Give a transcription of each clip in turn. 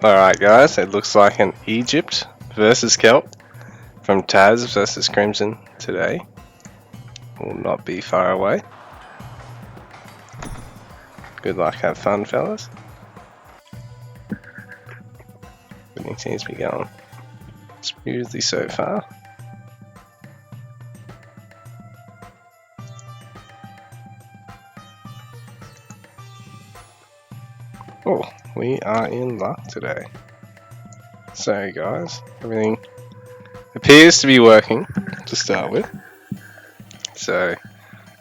Alright guys, it looks like an Egypt versus Kelp from Taz versus Crimson today. Will not be far away. Good luck, have fun fellas. Everything seems to be going smoothly so far. Oh, we are in luck today. So guys, everything appears to be working to start with. So,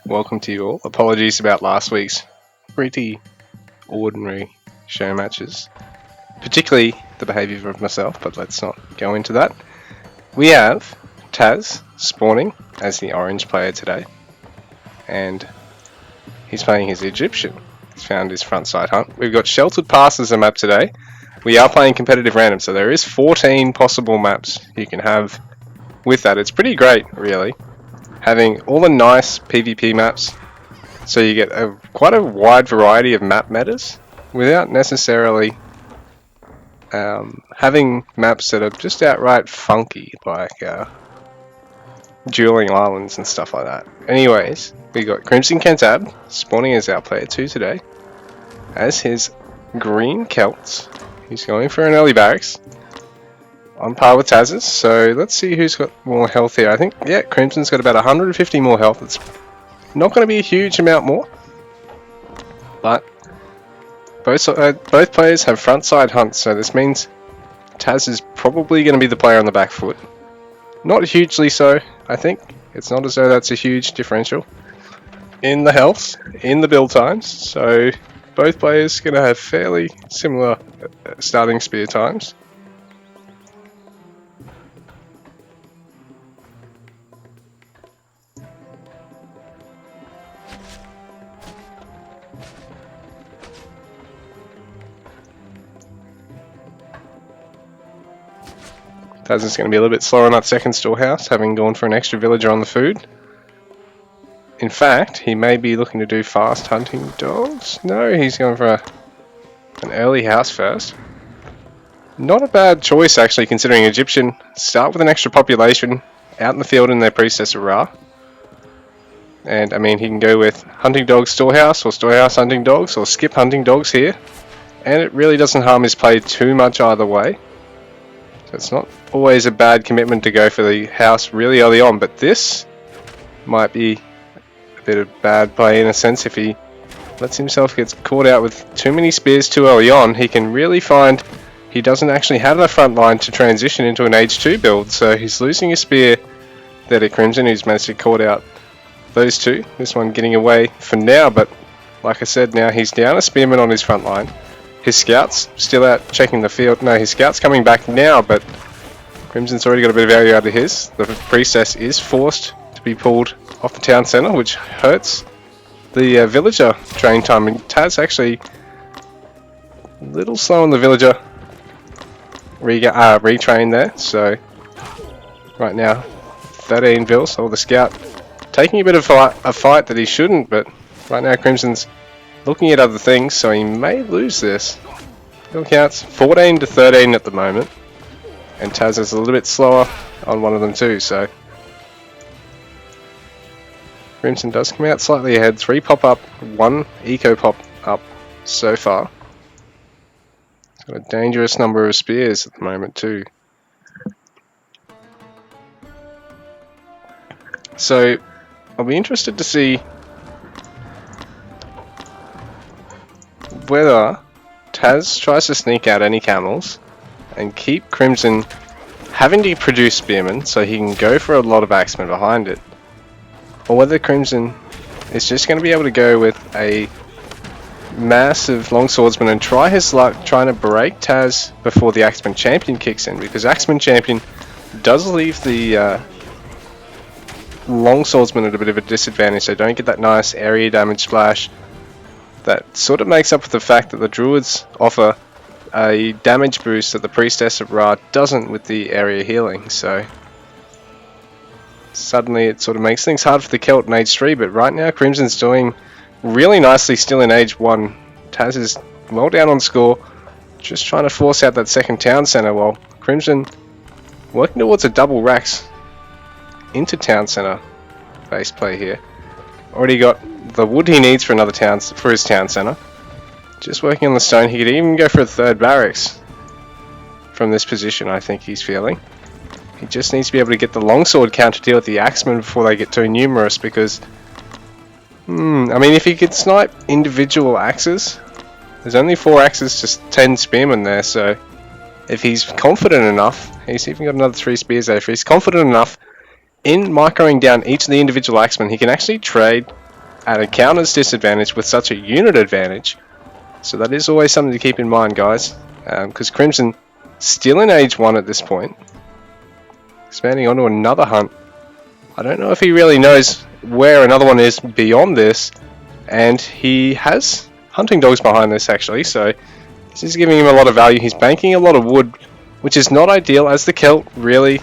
welcome to you all. Apologies about last week's pretty ordinary show matches. Particularly the behaviour of myself, but let's not go into that. We have Taz spawning as the orange player today. And he's playing his Egyptian. He's found his front side hunt. We've got Sheltered Pass as a map today. We are playing competitive random, so there is 14 possible maps you can have with that. It's pretty great, really, having all the nice PvP maps, so you get quite a wide variety of map metas without necessarily having maps that are just outright funky, like dueling islands and stuff like that. Anyways, we got Crimson Cantab spawning as our player 2 today as his green Celts. He's going for an early barracks on par with Taz's, so let's see who's got more health here. I think, yeah, Crimson's got about 150 more health. It's not going to be a huge amount more, but both players have front side hunts, so this means Taz is probably going to be the player on the back foot. Not hugely so, I think. It's not as though that's a huge differential in the health, in the build times, so both players going to have fairly similar starting spear times. Taz is going to be a little bit slower on that second storehouse, having gone for an extra villager on the food. In fact, he may be looking to do fast hunting dogs. No, he's going for an early house first. Not a bad choice, actually, considering Egyptian start with an extra population out in the field in their priestess of Ra. And I mean, he can go with hunting dogs storehouse, or storehouse hunting dogs, or skip hunting dogs here. And it really doesn't harm his play too much either way. So it's not always a bad commitment to go for the house really early on, but this might be a bit of bad play in a sense. If he lets himself get caught out with too many spears too early on, he can really find he doesn't actually have the front line to transition into an age 2 build, so he's losing a spear there to Crimson, who's managed to caught out those two. This one getting away for now, but like I said, now he's down a spearman on his front line. His scouts still out checking the field. No, his scout's coming back now, but Crimson's already got a bit of area out of his. The priestess is forced to be pulled off the town centre, which hurts the villager train time. And Taz actually a little slow on the villager retrain there. So right now, 13 Vil, so the scout taking a bit of a fight that he shouldn't, but right now Crimson's looking at other things, so he may lose this. Bill counts 14 to 13 at the moment, and Taz is a little bit slower on one of them too, so Crimson does come out slightly ahead. 3 pop up, 1 eco pop up so far. He's got a dangerous number of spears at the moment too. So I'll be interested to see whether Taz tries to sneak out any camels and keep Crimson having to produce spearmen so he can go for a lot of axemen behind it, or whether Crimson is just going to be able to go with a massive long swordsman and try his luck trying to break Taz before the axeman champion kicks in, because axeman champion does leave the long swordsman at a bit of a disadvantage. They don't get that nice area damage splash that sort of makes up for the fact that the druids offer a damage boost that the priestess of Ra doesn't with the area healing. So suddenly it sort of makes things hard for the Celt in age 3, but right now Crimson's doing really nicely still in age 1. Taz is well down on score, Just trying to force out that second town centre while Crimson working towards a double racks into town centre base play here. Already got the wood he needs for his town centre. Just working on the stone. He could even go for a third barracks from this position, I think he's feeling. He just needs to be able to get the longsword count to deal with the axemen before they get too numerous, because I mean, if he could snipe individual axes, there's only 4 axes to 10 spearmen there, so if he's confident enough, he's even got another 3 spears there, if he's confident enough in microing down each of the individual axemen, he can actually trade at a counter's disadvantage with such a unit advantage. So that is always something to keep in mind, guys, because Crimson still in age 1 at this point, expanding onto another hunt. I don't know if he really knows where another one is beyond this, and he has hunting dogs behind this actually, so this is giving him a lot of value. He's banking a lot of wood, which is not ideal as the Celt. Really,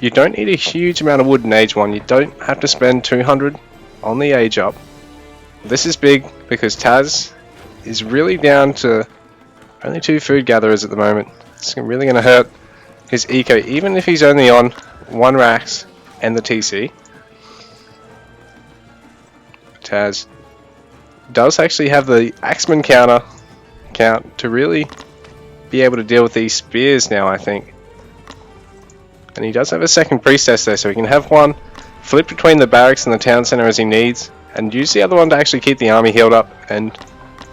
you don't need a huge amount of wood in age 1. You don't have to spend 200 on the age up. This is big because Taz is really down to only 2 food gatherers at the moment. It's really going to hurt his eco, even if he's only on 1 racks and the TC. Taz does actually have the axeman count to really be able to deal with these spears now, I think. And he does have a second priestess there, so he can have one flip between the barracks and the town centre as he needs, and use the other one to actually keep the army healed up. And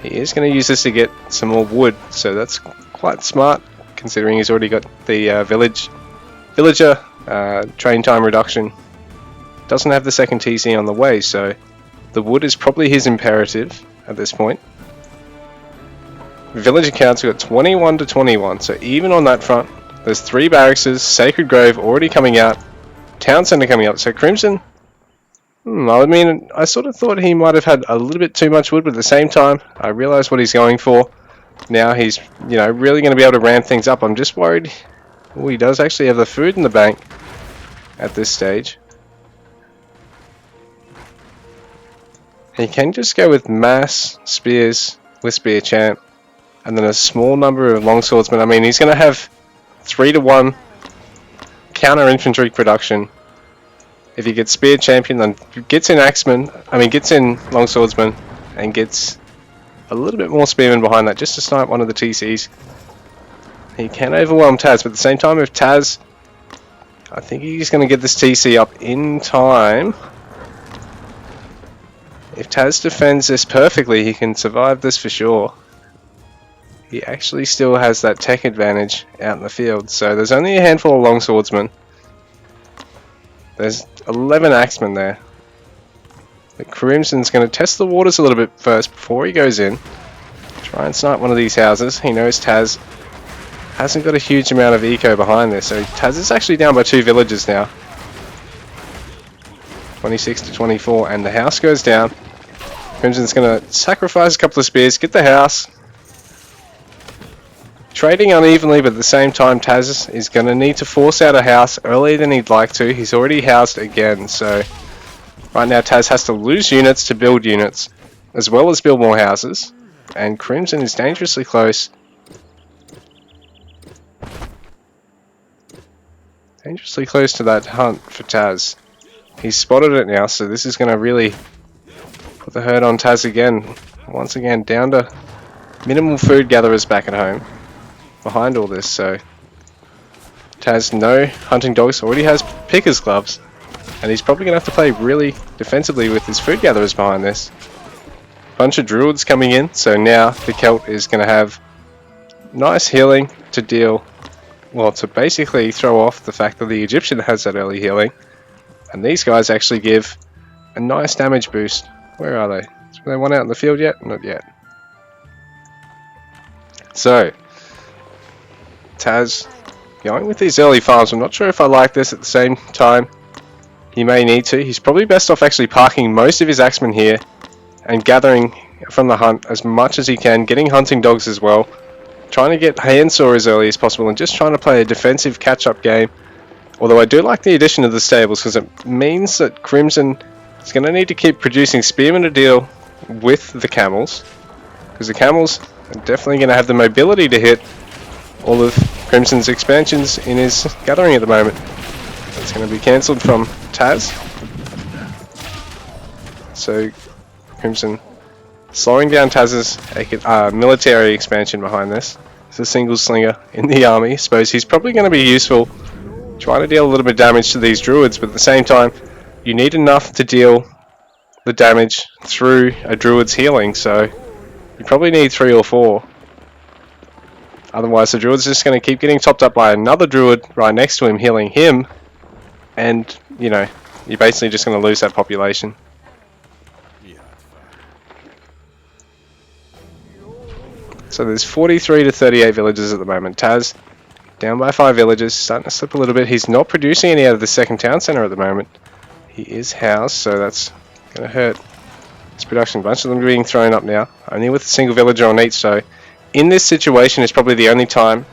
he is going to use this to get some more wood, so that's quite smart considering he's already got the villager train time reduction. Doesn't have the second TC on the way, so the wood is probably his imperative at this point. Villager counts, we've got 21 to 21, so even on that front, there's 3 barracks, Sacred Grove already coming out, Town Centre coming up, so Crimson, I mean, I sort of thought he might have had a little bit too much wood, but at the same time, I realise what he's going for. Now he's, really going to be able to ramp things up. I'm just worried, he does actually have the food in the bank at this stage. He can just go with mass spears with spear champ, and then a small number of longswordsmen. I mean, he's going to have 3 to 1 counter infantry production. If he gets spear champion, then gets in longswordsman, and gets a little bit more spearmen behind that just to snipe one of the TCs. He can overwhelm Taz, but at the same time, if Taz, I think he's going to get this TC up in time. If Taz defends this perfectly, he can survive this for sure. He actually still has that tech advantage out in the field, so there's only a handful of longswordsmen. There's 11 axemen there. But Crimson's going to test the waters a little bit first before he goes in. Try and snipe one of these houses. He knows Taz hasn't got a huge amount of eco behind this, so Taz is actually down by 2 villagers now. 26 to 24, and the house goes down. Crimson's going to sacrifice a couple of spears, get the house. Trading unevenly, but at the same time Taz is going to need to force out a house earlier than he'd like to. He's already housed again, so right now Taz has to lose units to build units, as well as build more houses. And Crimson is dangerously close. Dangerously close to that hunt for Taz. He's spotted it now, so this is going to really put the hurt on Taz again. Once again, down to minimal food gatherers back at home behind all this, so Taz, no hunting dogs, already has picker's gloves, and he's probably going to have to play really defensively with his food gatherers behind this. Bunch of druids coming in, so now the Celt is going to have nice healing to deal, well, to basically throw off the fact that the Egyptian has that early healing, and these guys actually give a nice damage boost. Where are they? Is there one out in the field yet? Not yet. So Taz going with these early farms. I'm not sure if I like this. At the same time, he may need to. He's probably best off actually parking most of his axemen here and gathering from the hunt as much as he can, getting hunting dogs as well, trying to get handsaw as early as possible, and just trying to play a defensive catch-up game. Although I do like the addition of the stables, because it means that Crimson is going to need to keep producing spearmen to deal with the camels, because the camels are definitely going to have the mobility to hit all of Crimson's expansions in his gathering at the moment. That's going to be cancelled from Taz. So Crimson slowing down Taz's military expansion behind this. It's a single slinger in the army. I suppose he's probably going to be useful trying to deal a little bit of damage to these druids, but at the same time, you need enough to deal the damage through a druid's healing, so you probably need 3 or 4. Otherwise, the druid's just going to keep getting topped up by another druid right next to him, healing him, and, you know, you're basically just going to lose that population. So there's 43 to 38 villagers at the moment. Taz down by 5 villagers, starting to slip a little bit. He's not producing any out of the second town centre at the moment. He is housed, so that's going to hurt his production. A bunch of them being thrown up now, only with a single villager on each. So in this situation, it's probably the only time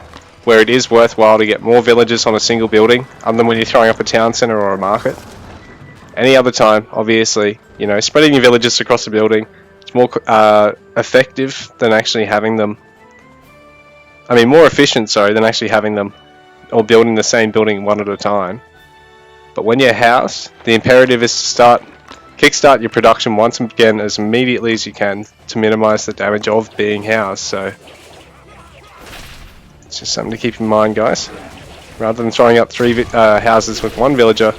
where it is worthwhile to get more villagers on a single building, other than when you're throwing up a town centre or a market. Any other time, obviously, you know, spreading your villagers across the building, it's more effective than actually having them. I mean, more efficient, sorry, than actually having them or building the same building one at a time. But when you're housed, the imperative is to kickstart your production once again as immediately as you can to minimize the damage of being housed. So it's just something to keep in mind, guys. Rather than throwing up 3 houses with 1 villager,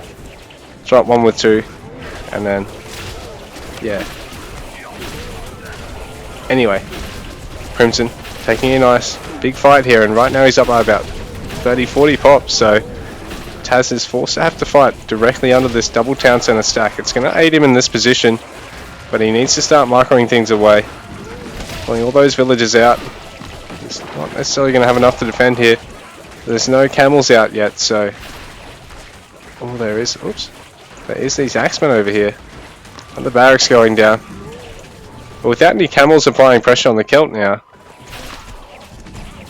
throw up 1 with 2, and then, yeah. Anyway, Crimson taking a nice big fight here, and right now he's up by about 30-40 pops, so Taz is forced to have to fight directly under this double town center stack. It's going to aid him in this position, but he needs to start microing things away. Pulling all those villagers out. He's not necessarily going to have enough to defend here. There's no camels out yet, so... Oh, there is... Oops. There is these axemen over here. And the barracks going down. But without any camels applying pressure on the Celt now,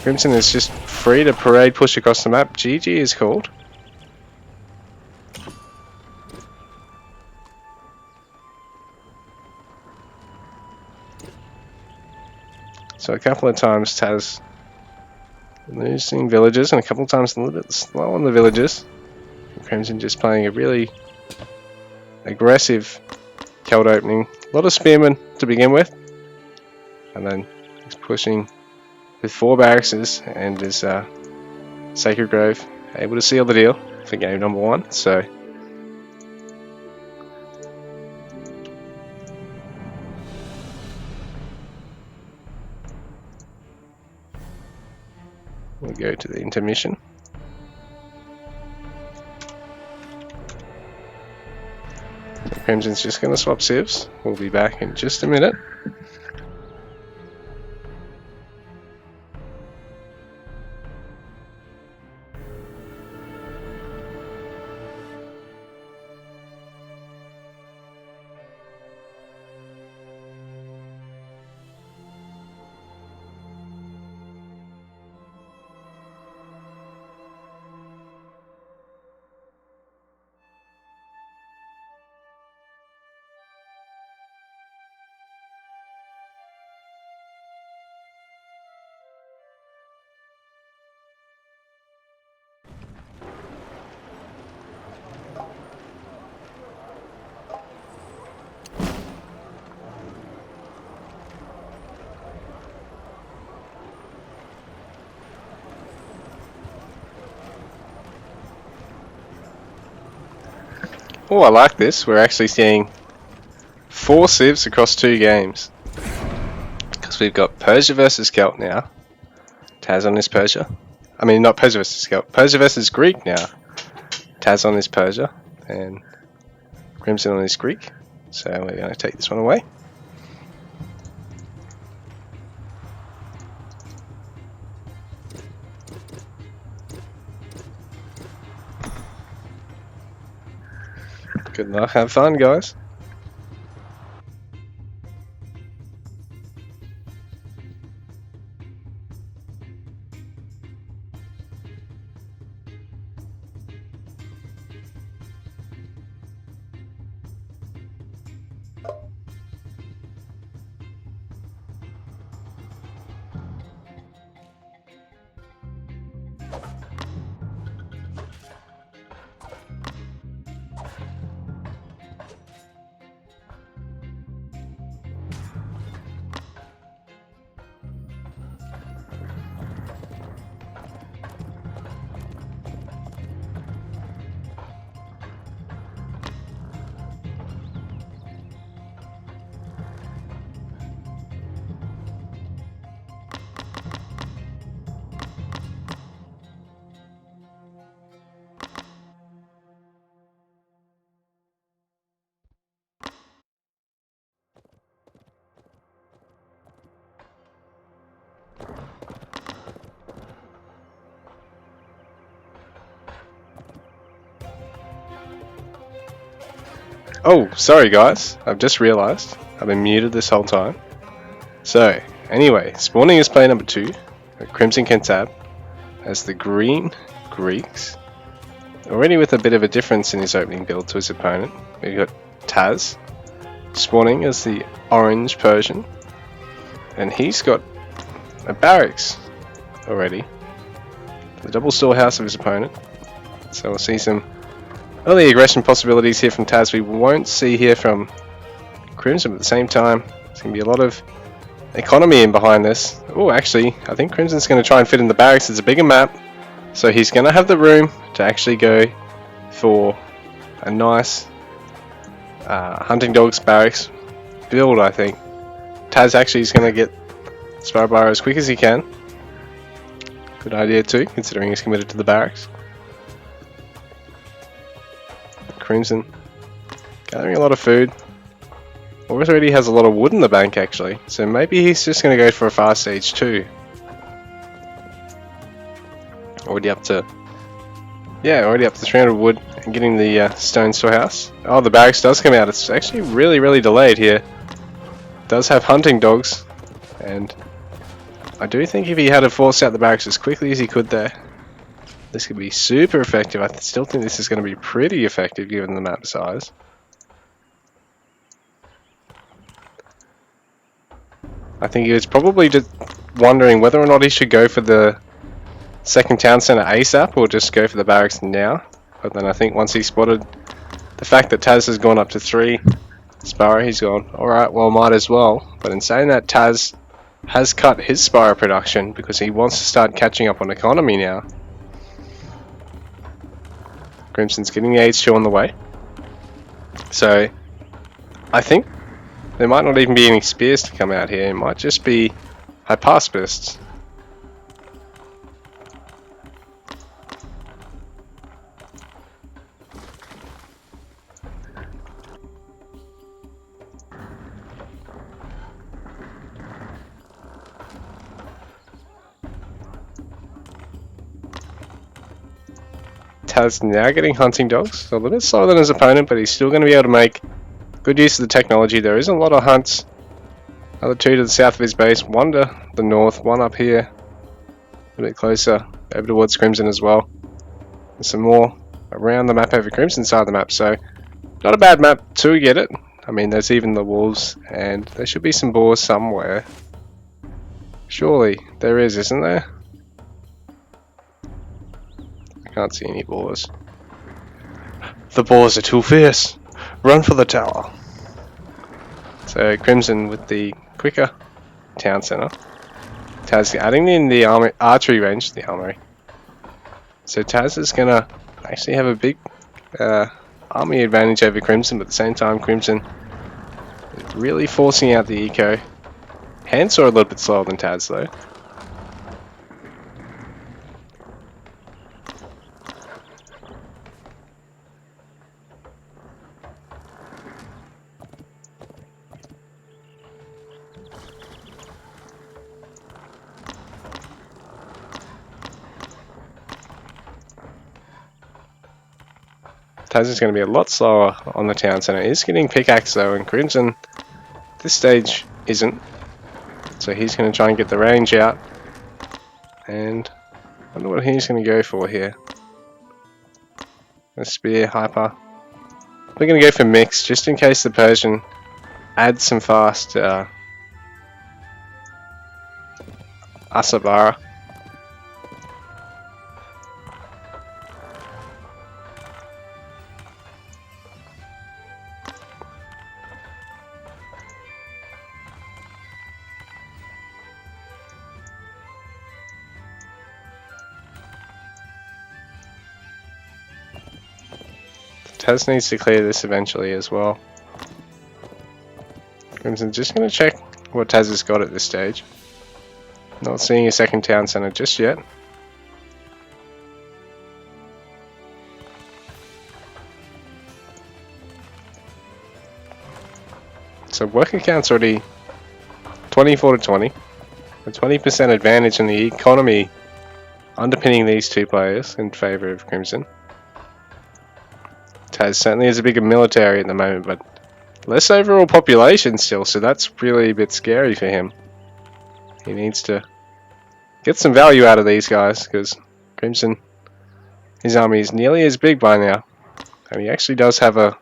Crimson is just free to parade push across the map. GG is called. So a couple of times Taz losing villagers, and a couple of times a little bit slow on the villagers. Crimson just playing a really aggressive Celt opening. A lot of spearmen to begin with, and then he's pushing with 4 barracks and his Sacred Grove able to seal the deal for game number 1. So we'll go to the intermission. Crimson's just going to swap civs. We'll be back in just a minute. Oh, I like this. We're actually seeing 4 civs across 2 games. Because we've got Persia versus Celt now. Taz on his Persia. I mean, not Persia versus Celt. Persia versus Greek now. Taz on his Persia. And Crimson on his Greek. So we're going to take this one away. Good luck, have fun, guys. Oh, sorry guys, I've just realised I've been muted this whole time. So, anyway, spawning is player number 2, Crimson Kentab, as the Green Greeks. Already with a bit of a difference in his opening build to his opponent. We've got Taz spawning as the Orange Persian, and he's got a barracks already, the double storehouse of his opponent. So we'll see some early aggression possibilities here from Taz. We won't see here from Crimson, but at the same time, there's going to be a lot of economy in behind this. Oh, actually, I think Crimson's going to try and fit in the barracks. It's a bigger map, so he's going to have the room to actually go for a nice hunting dogs barracks build, I think. Taz actually is going to get Sparrow as quick as he can. Good idea too, considering he's committed to the barracks. Crimson gathering a lot of food. Already has a lot of wood in the bank actually, so maybe he's just going to go for a fast stage too. Already up to 300 wood and getting the stone storehouse. Oh, the barracks does come out. It's actually really delayed here. It does have hunting dogs, and I do think if he had to force out the barracks as quickly as he could there, this could be super effective. I still think this is going to be pretty effective given the map size. I think he was probably just wondering whether or not he should go for the second town centre ASAP or just go for the barracks now. But then I think once he spotted the fact that Taz has gone up to 3 Sparrow, he's gone, alright, well, might as well. But in saying that, Taz has cut his Sparrow production because he wants to start catching up on economy now. Crimson's getting the H2 on the way. So, I think there might not even be any spears to come out here. It might just be hyparspists. Taz now getting hunting dogs. So a little bit slower than his opponent, but he's still going to be able to make good use of the technology. There isn't a lot of hunts. Another 2 to the south of his base, 1 to the north, 1 up here, a bit closer over towards Crimson as well. And some more around the map over Crimson's side of the map, so not a bad map to get it. I mean, there's even the wolves, and there should be some boars somewhere. Surely there is, isn't there? I can't see any boars. The boars are too fierce. Run for the tower. So Crimson with the quicker town centre. Taz adding in the archery range, the armory. So Taz is going to actually have a big army advantage over Crimson, but at the same time Crimson is really forcing out the eco. Hands are a little bit slower than Taz though. Taz is going to be a lot slower on the town centre. He's getting pickaxe though, and Crimson this stage isn't. So he's going to try and get the range out. And I wonder what he's going to go for here. A spear, hyper. We're going to go for mix, just in case the Persian adds some fast Asabara. Taz needs to clear this eventually as well. Crimson's just going to check what Taz has got at this stage. Not seeing a second town centre just yet. So worker count's already 24 to 20. A 20% advantage in the economy underpinning these two players in favour of Crimson. Taz certainly has a bigger military at the moment, but less overall population still, so that's really a bit scary for him. He needs to get some value out of these guys, because Crimson, his army is nearly as big by now. And he actually does have a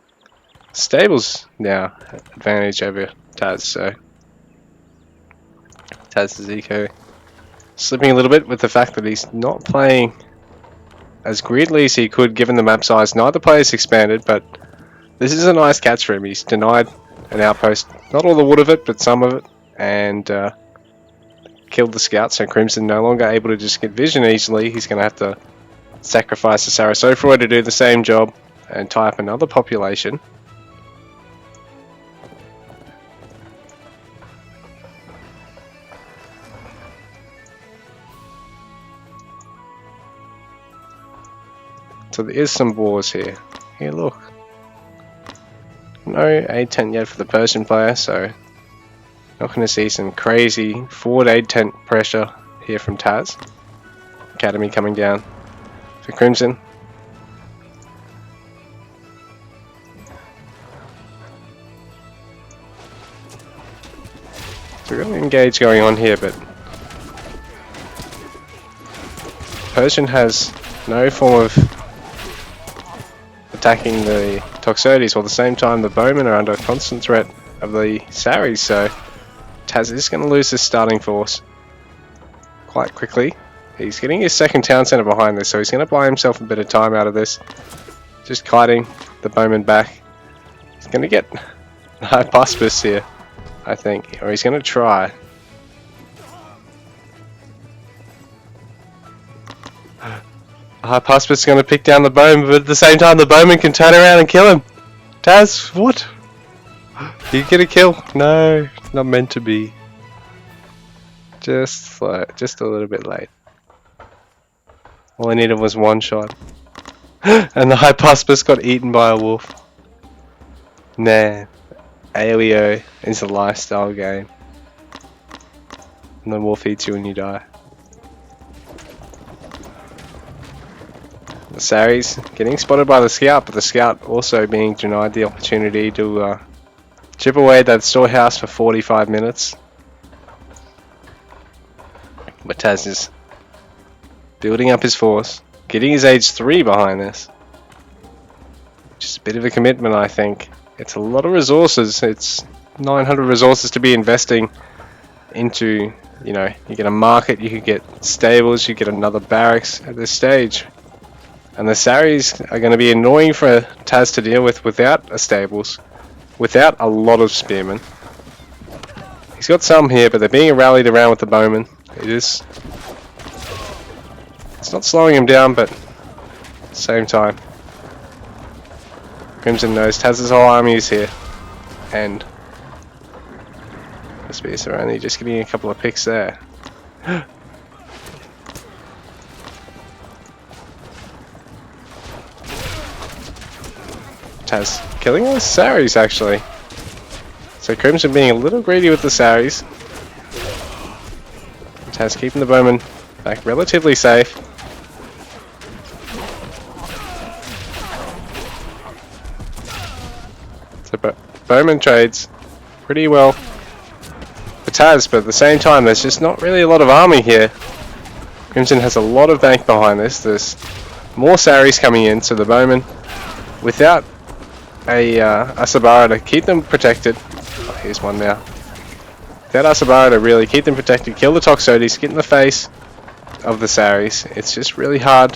stables now advantage over Taz, so Taz's eco slipping a little bit with the fact that he's not playing as greedily as he could given the map size. Neither player's expanded, but this is a nice catch for him. He's denied an outpost, not all the wood of it, but some of it, and killed the scout, so Crimson no longer able to just get vision easily. He's going to have to sacrifice the Sarasophroi to do the same job and tie up another population. So there is some wars here. Here, look. No aid tent yet for the Persian player, so not going to see some crazy forward aid tent pressure here from Taz. Academy coming down for Crimson. It's a really engage going on here, but Persian has no form of attacking the Toxotes, while at the same time the Bowmen are under constant threat of the Saris, so Taz is going to lose his starting force quite quickly. He's getting his second town centre behind this, so he's going to buy himself a bit of time out of this. Just kiting the Bowmen back. He's going to get Hypaspis here, I think, or he's going to try. Hypaspis is going to pick down the Bowman, but at the same time the Bowman can turn around and kill him. Taz, what? You get a kill? No, not meant to be. Just a little bit late. All I needed was one shot. And the Hypaspis got eaten by a wolf. Nah, AoEO is a lifestyle game. And the wolf eats you and you die. The Saris getting spotted by the scout, but the scout also being denied the opportunity to chip away at that storehouse for 45 minutes. But Taz is building up his force, getting his age 3 behind this. Just a bit of a commitment, I think. It's a lot of resources. It's 900 resources to be investing into, you know, you get a market, you could get stables, you get another barracks at this stage. And the Saris are going to be annoying for Taz to deal with without a stables, without a lot of spearmen. He's got some here, but they're being rallied around with the Bowmen. It's not slowing him down, but at the same time, Crimson knows Taz's whole army is here, and the spears are only just getting a couple of picks there. Taz killing all the Saris actually. So Crimson being a little greedy with the Saris. Taz keeping the Bowmen back relatively safe. So Bowman trades pretty well for Taz, but at the same time there's just not really a lot of army here. Crimson has a lot of bank behind this. There's more Saris coming in, so the Bowmen, without a Asabara to keep them protected. Oh, here's one now. Without Asabara to really keep them protected, kill the Toxotes, get in the face of the Saris. It's just really hard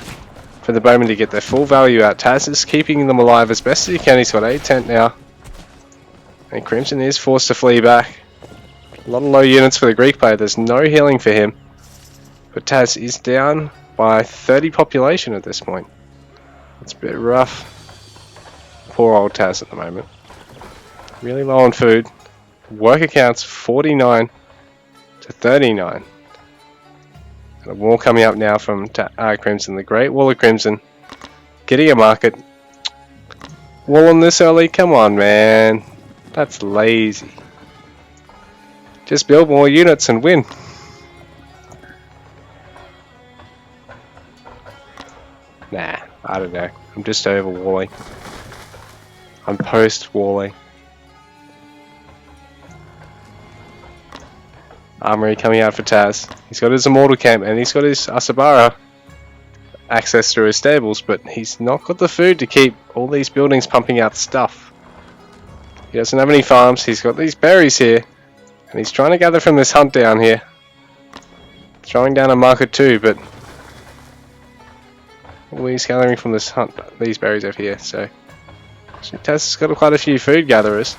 for the Bowmen to get their full value out. Taz is keeping them alive as best as he can. He's got 8 tent now. And Crimson is forced to flee back. A lot of low units for the Greek player. There's no healing for him. But Taz is down by 30 population at this point. It's a bit rough. Poor old Taz at the moment. Really low on food. Worker counts 49 to 39. And a war coming up now from Crimson. The Great Wall of Crimson. Getting a market. Wall on this early? Come on, man. That's lazy. Just build more units and win. Nah, I don't know. I'm just overwalling. on post-walling. Armory coming out for Taz. He's got his Immortal Camp and he's got his Asabara access through his stables, but he's not got the food to keep all these buildings pumping out stuff. He doesn't have any farms. He's got these berries here and he's trying to gather from this hunt down here. Throwing down a market too, but all he's gathering from this hunt, these berries over here. So Taz has got quite a few food gatherers.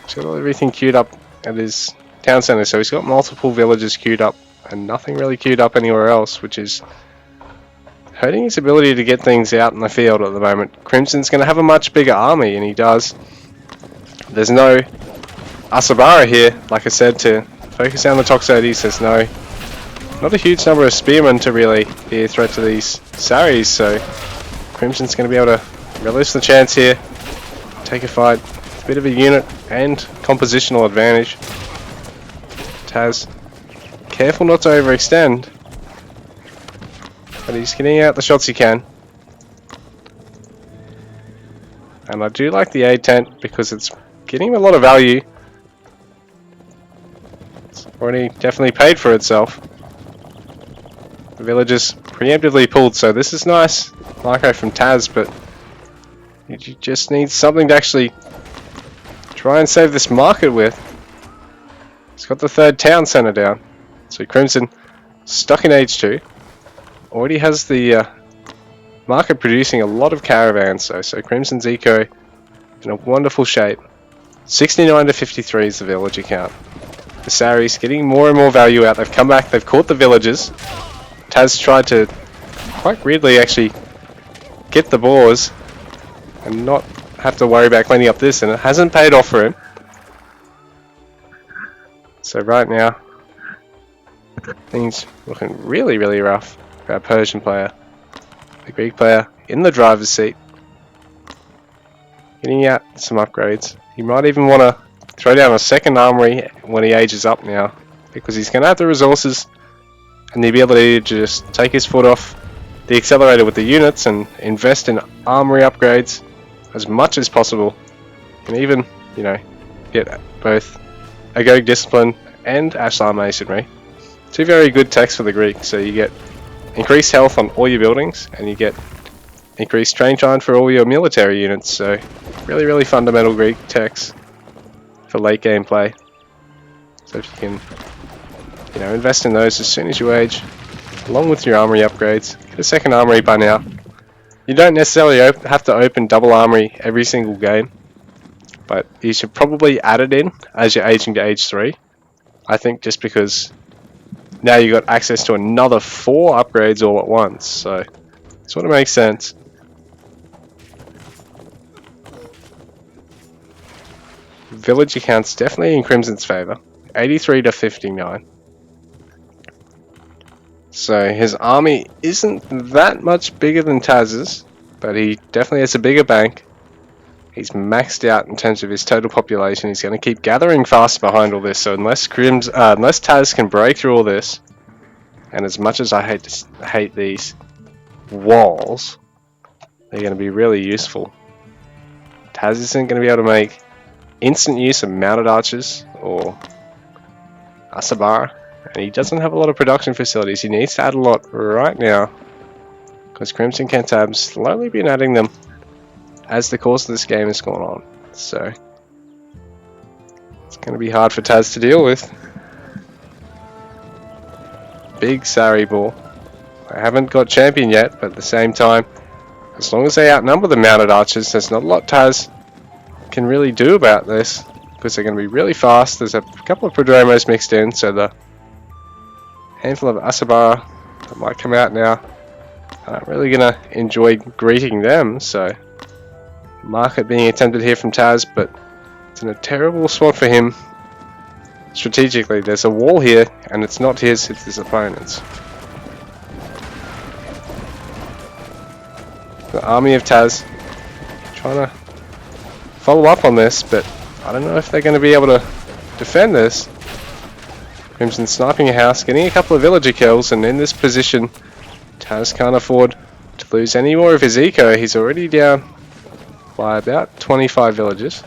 He's got everything queued up at his town center, so he's got multiple villages queued up and nothing really queued up anywhere else, which is hurting his ability to get things out in the field at the moment. Crimson's going to have a much bigger army, and he does. There's no Asabara here, like I said, to focus down the Toxotes. There's not a huge number of spearmen to really be a threat to these Saris, so Crimson's going to be able to relish the chance here, take a fight, a bit of a unit and compositional advantage. Taz, careful not to overextend, but he's getting out the shots he can. And I do like the aid tent because it's getting him a lot of value. It's already definitely paid for itself. The village is preemptively pulled, so this is nice micro from Taz, but you just need something to actually try and save this market with. He's got the third town center down, so Crimson stuck in H2. Already has the market producing a lot of caravans, so Crimson's eco in a wonderful shape. 69 to 53 is the villager count. The Saris getting more and more value out. They've come back, they've caught the villagers. Taz tried to quite weirdly actually get the boars and not have to worry about cleaning up this, and it hasn't paid off for him. So right now, things looking really, really rough for our Persian player. The Greek player in the driver's seat, getting out some upgrades. He might even want to throw down a second armory when he ages up now, because he's going to have the resources and the ability to just take his foot off the accelerator with the units and invest in armory upgrades as much as possible. And even, you know, get both Agoge Discipline and Ashlar Masonry. Two very good techs for the Greek, so you get increased health on all your buildings and you get increased train time for all your military units, so really, really fundamental Greek techs for late game play. So if you can, you know, invest in those as soon as you age, along with your armory upgrades. Get a second armory by now. You don't necessarily have to open double armory every single game, but you should probably add it in as you're aging to age 3. I think just because now you've got access to another 4 upgrades all at once, so it sort of makes sense. Village accounts definitely in Crimson's favour, 83 to 59. So his army isn't that much bigger than Taz's, but he definitely has a bigger bank. He's maxed out in terms of his total population. He's going to keep gathering fast behind all this, so unless Taz can break through all this, and as much as I hate these walls, they're going to be really useful. Taz isn't going to be able to make instant use of mounted archers or Asabara, and he doesn't have a lot of production facilities. He needs to add a lot right now, because Crimson Cantab's slowly been adding them as the course of this game has gone on. So it's going to be hard for Taz to deal with. Big Sari ball. I haven't got champion yet, but at the same time, as long as they outnumber the mounted archers, there's not a lot Taz can really do about this, because they're going to be really fast. There's a couple of Prodromos mixed in, so the handful of Asabara that might come out now, I'm not really going to enjoy greeting them. So market being attempted here from Taz, but it's in a terrible spot for him strategically. There's a wall here, and it's not his, it's his opponent's. The army of Taz trying to follow up on this, but I don't know if they're going to be able to defend this. Crimson sniping a house, getting a couple of villager kills, and in this position Taz can't afford to lose any more of his eco. He's already down by about 25 villages.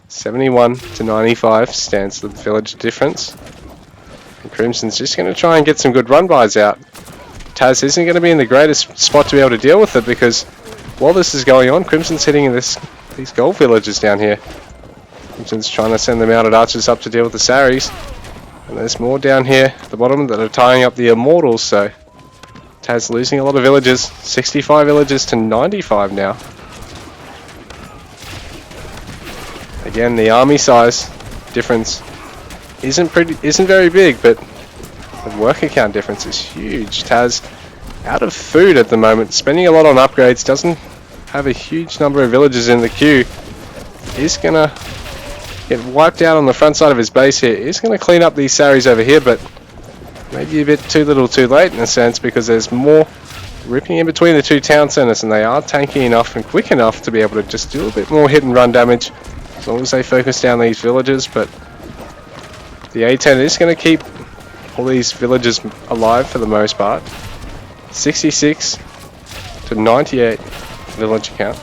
71 to 95 stands the village difference. And Crimson's just going to try and get some good run-bys out. Taz isn't going to be in the greatest spot to be able to deal with it because while this is going on, Crimson's hitting these gold villages down here. Crimson's trying to send the mounted archers up to deal with the Saris. And there's more down here at the bottom that are tying up the Immortals, so Taz losing a lot of villages. 65 villages to 95 now. Again, the army size difference isn't very big, but the worker count difference is huge. Taz out of food at the moment, spending a lot on upgrades, doesn't have a huge number of villages in the queue. Is gonna get wiped out on the front side of his base here. He's gonna clean up these Saris over here, but maybe a bit too little too late in a sense, because there's more ripping in between the two town centers, and they are tanky enough and quick enough to be able to just do a bit more hit and run damage as long as they focus down these villages. But the A10 is going to keep all these villages alive for the most part. 66 to 98 village count.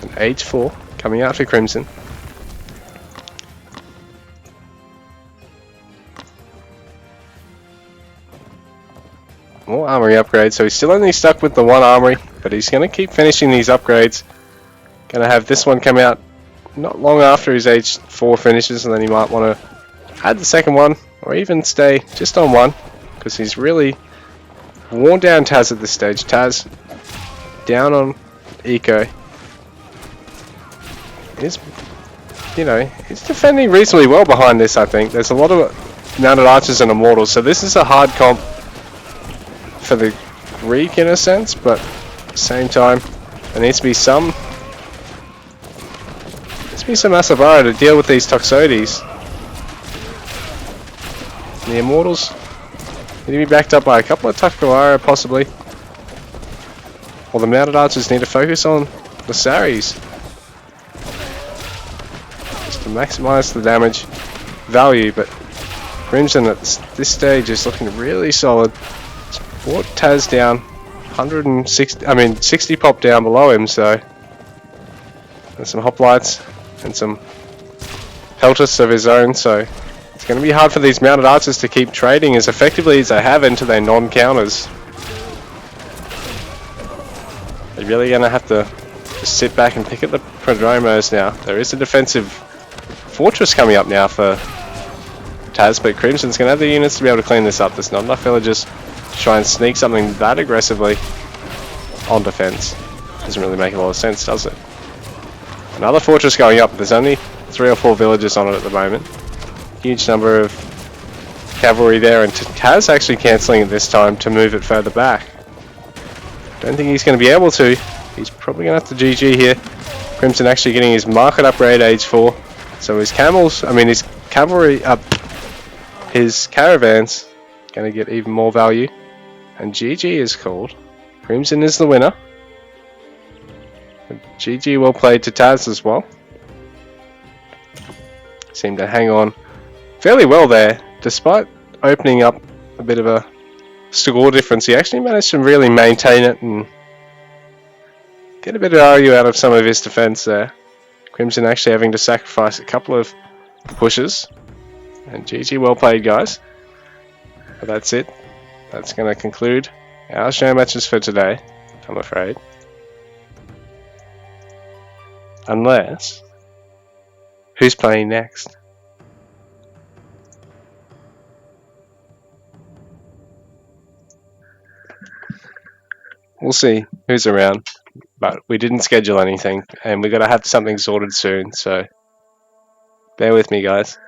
And age 4 coming out for Crimson. More armory upgrades, so he's still only stuck with the one armory, but he's going to keep finishing these upgrades. Going to have this one come out not long after his age 4 finishes, and then he might want to add the second one, or even stay just on one, because he's really worn down Taz at this stage. Taz down on eco. He's defending reasonably well behind this, I think. There's a lot of mounted archers and immortals, so this is a hard comp for the Greek in a sense, but at the same time there needs to be some Asabara to deal with these Toxotes. And the Immortals need to be backed up by a couple of Takawara possibly. Or the mounted archers need to focus on the Saris just to maximise the damage value, but Crimson at this stage is looking really solid. Brought Taz down 60 pop down below him, so there's some hoplites and some peltus of his own, so it's going to be hard for these mounted archers to keep trading as effectively as they have into their non-counters. They're really going to have to just sit back and pick at the Prodromos now. There is a defensive fortress coming up now for Taz, but Crimson's going to have the units to be able to clean this up. There's not enough villagers to try and sneak something that aggressively on defense. Doesn't really make a lot of sense, does it? Another fortress going up. There's only 3 or 4 villages on it at the moment. Huge number of cavalry there, and Taz actually cancelling it this time to move it further back. Don't think he's going to be able to. He's probably going to have to GG here. Crimson actually getting his market upgrade age 4. So his his cavalry up, his caravans going to get even more value. And GG is called. Crimson is the winner. GG well played to Taz as well. Seemed to hang on fairly well there. Despite opening up a bit of a score difference, he actually managed to really maintain it and get a bit of value out of some of his defense there. Crimson actually having to sacrifice a couple of pushes. And GG well played, guys. But that's it. That's going to conclude our show matches for today, I'm afraid. Unless, who's playing next? We'll see who's around, but we didn't schedule anything, and we've got to have something sorted soon, so bear with me, guys.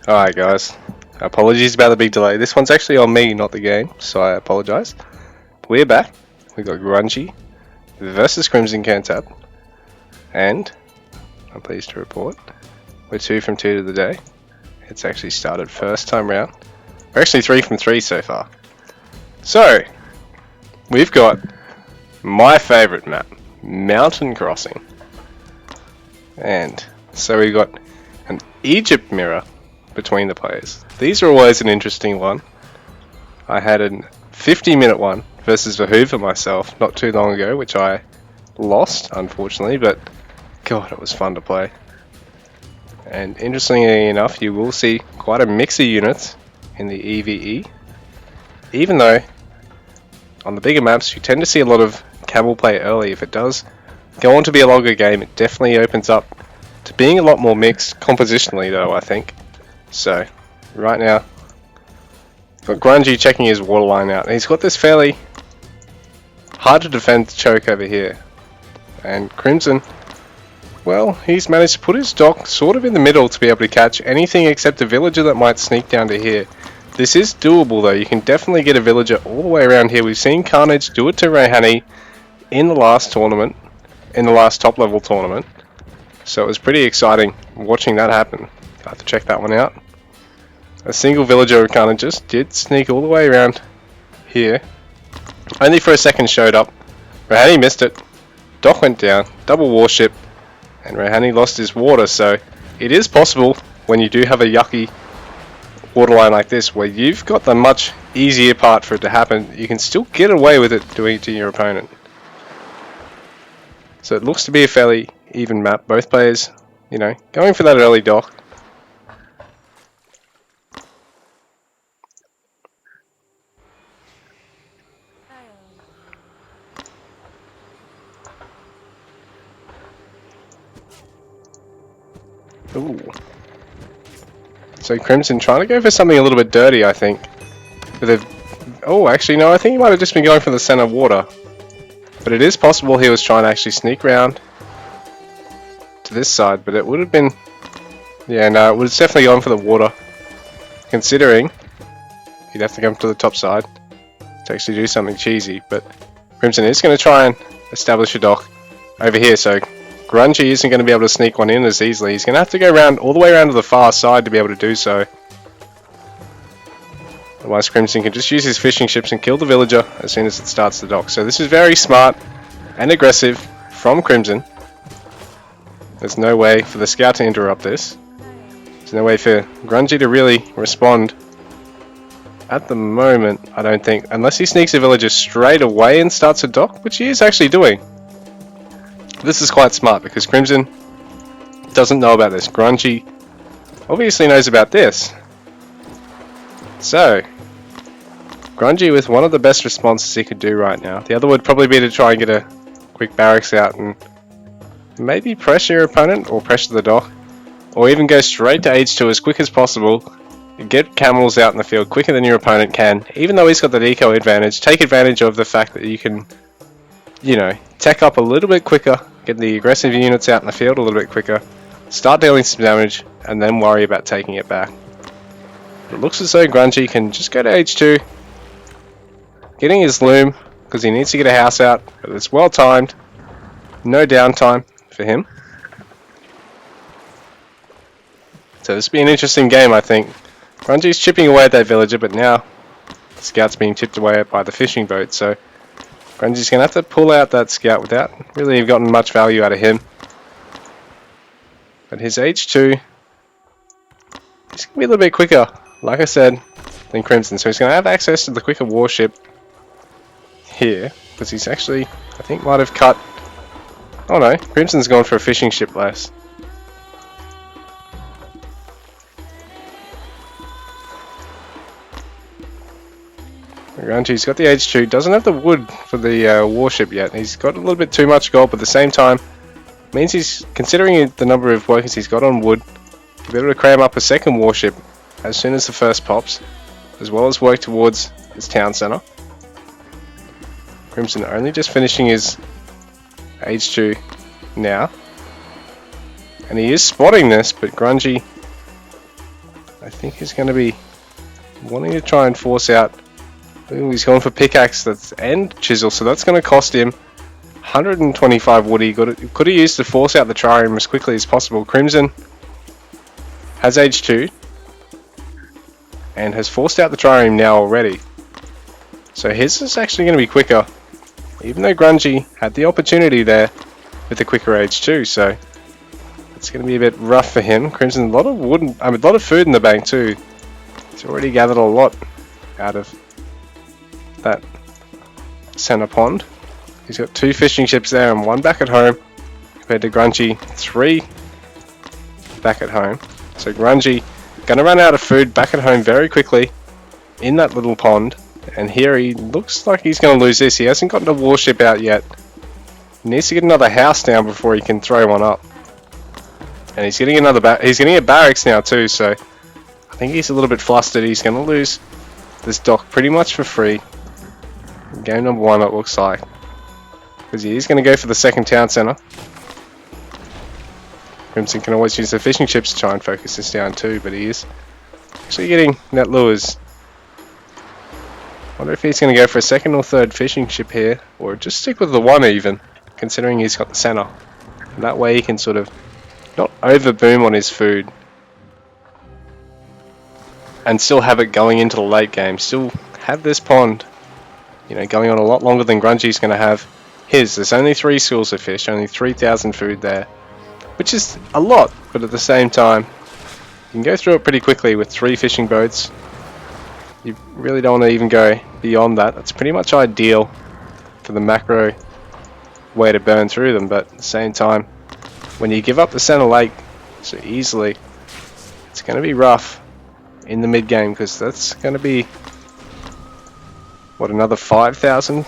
Alright guys, apologies about the big delay. This one's actually on me, not the game, so I apologise. We're back. We got Grungy versus Crimson Cantab, and I'm pleased to report we're 2 from 2 to the day. It's actually started first time round. We're actually 3 from 3 so far. So, we've got my favourite map, Mountain Crossing. And so we got an Egypt mirror between the players. These are always an interesting one. I had a 50-minute one versus Vahuva myself not too long ago, which I lost, unfortunately, but God, it was fun to play. And interestingly enough, you will see quite a mix of units in the EVE, even though on the bigger maps you tend to see a lot of camel play early. If it does go on to be a longer game, it definitely opens up to being a lot more mixed compositionally though, I think. So, right now, got Grungy checking his waterline out, and he's got this fairly hard to defend choke over here. And Crimson, well, he's managed to put his dock sort of in the middle to be able to catch anything except a villager that might sneak down to here. This is doable though, you can definitely get a villager all the way around here. We've seen Carnage do it to Rayhani in the last tournament, in the last top level tournament. So it was pretty exciting watching that happen. I have to check that one out. A single villager of Carnages did sneak all the way around here. Only for a second showed up. Rayhani missed it. Dock went down, double warship, and Rayhani lost his water. So it is possible when you do have a yucky waterline like this, where you've got the much easier part for it to happen, you can still get away with it doing it to your opponent. So it looks to be a fairly even map. Both players, you know, going for that early dock. Ooh. So Crimson trying to go for something a little bit dirty, I think. Oh, actually no, I think he might have just been going for the center water. But it is possible he was trying to actually sneak round to this side, but it would have been... Yeah, no, it was definitely going for the water. Considering he'd have to come to the top side to actually do something cheesy, but Crimson is going to try and establish a dock over here, so Grungy isn't going to be able to sneak one in as easily. He's going to have to go around all the way around to the far side to be able to do so. Otherwise Crimson can just use his fishing ships and kill the villager as soon as it starts the dock. So this is very smart and aggressive from Crimson. There's no way for the scout to interrupt this. There's no way for Grungy to really respond at the moment, I don't think. Unless he sneaks a villager straight away and starts a dock, which he is actually doing. This is quite smart because Crimson doesn't know about this. Grungy obviously knows about this. So, Grungy with one of the best responses he could do right now. The other would probably be to try and get a quick barracks out and maybe pressure your opponent or pressure the dock. Or even go straight to H2 as quick as possible. Get camels out in the field quicker than your opponent can. Even though he's got the deco advantage, take advantage of the fact that you can, you know, tech up a little bit quicker, get the aggressive units out in the field a little bit quicker, start dealing some damage, and then worry about taking it back. It looks as though Grungy can just go to H2, getting his loom, because he needs to get a house out, but it's well timed, no downtime for him. So this will be an interesting game, I think. Grungy's chipping away at that villager, but now the scout's being chipped away at by the fishing boat, so Grungy's going to have to pull out that scout without really gotten much value out of him. But his H2 is going to be a little bit quicker, like I said, than Crimson. So he's going to have access to the quicker warship here, because he's actually, I think, might have cut... Oh no, Crimson's gone for a fishing ship less. Grungy's got the H2, doesn't have the wood for the warship yet. He's got a little bit too much gold, but at the same time, means he's, considering the number of workers he's got on wood, he'll be able to cram up a second warship as soon as the first pops, as well as work towards his town centre. Crimson only just finishing his H2 now. And he is spotting this, but Grungy I think he's going to be wanting to try and force out. Ooh, he's going for pickaxe and chisel, so that's going to cost him 125 wood. He could have used to force out the trireme as quickly as possible. Crimson has H2 and has forced out the trireme now already. So his is actually going to be quicker, even though Grungy had the opportunity there with the quicker H2. So it's going to be a bit rough for him. Crimson, a lot of wood, a lot of food in the bank too. He's already gathered a lot out of that center pond. He's got 2 fishing ships there and 1 back at home, compared to Grungy, 3 back at home. So Grungy gonna run out of food back at home very quickly in that little pond, and here he looks like he's gonna lose this. He hasn't gotten a warship out yet. He needs to get another house down before he can throw one up. And he's getting he's getting a barracks now too, so I think he's a little bit flustered. He's gonna lose this dock pretty much for free. Game number 1, it looks like. Because he is going to go for the second town centre. Crimson can always use the fishing ships to try and focus this down too, but he is actually getting net lures. Wonder if he's going to go for a second or third fishing ship here, or just stick with the 1 even, considering he's got the centre. And that way he can sort of not overboom on his food, and still have it going into the late game. Still have this pond, you know, going on a lot longer than Grungy's going to have his. There's only 3 schools of fish, only 3,000 food there, which is a lot, but at the same time, you can go through it pretty quickly with 3 fishing boats. You really don't want to even go beyond that. That's pretty much ideal for the macro way to burn through them, but at the same time, when you give up the center lake so easily, it's going to be rough in the mid game, because that's going to be, what, another 5,000?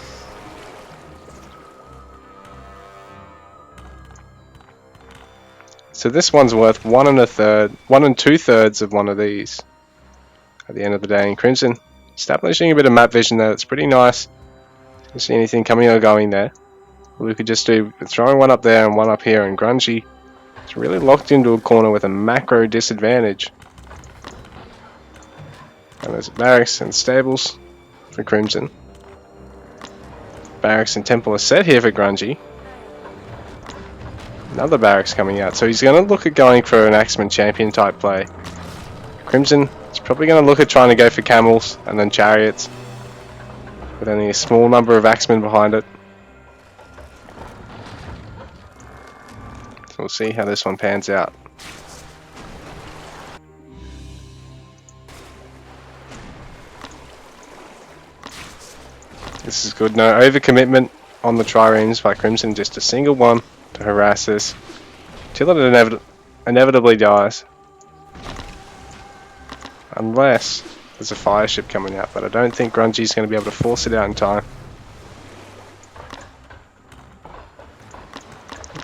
So this one's worth 1 2/3 of one of these at the end of the day. And Crimson establishing a bit of map vision there. That's pretty nice. Don't see anything coming or going there. We could just do throwing 1 up there and 1 up here, and Grungy is really locked into a corner with a macro disadvantage. And there's barracks and stables for Crimson. Barracks and temple are set here for Grungy. Another barracks coming out, so he's going to look at going for an Axeman champion type play. Crimson is probably going to look at trying to go for camels and then chariots, with only a small number of Axemen behind it. So we'll see how this one pans out. This is good. No overcommitment on the triremes by Crimson, just a single one to harass this till it inevitably dies, unless there's a fire ship coming out, but I don't think Grungy's going to be able to force it out in time.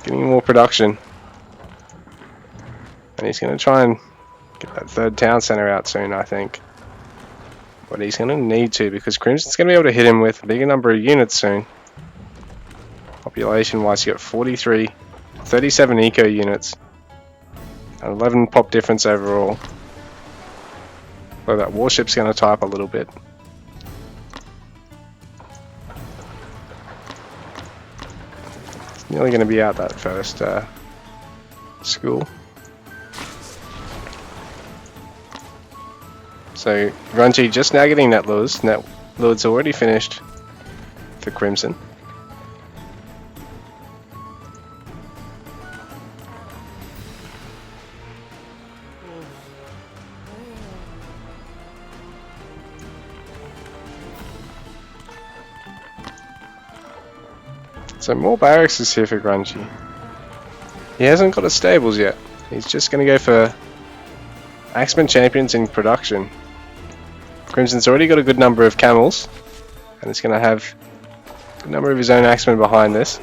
Getting more production, and he's going to try and get that 3rd town centre out soon, I think, but he's going to need to, because Crimson's going to be able to hit him with a bigger number of units soon. Population wise, you got 37 eco units, and 11 pop difference overall. Well, that warship's going to tie up a little bit. It's nearly going to be out that first school. So Grungy just now getting net lures. Net lures already finished for Crimson. So more barracks is here for Grungy. He hasn't got his stables yet. He's just going to go for Axeman champions in production. Crimson's already got a good number of camels, and he's going to have a good number of his own Axemen behind this.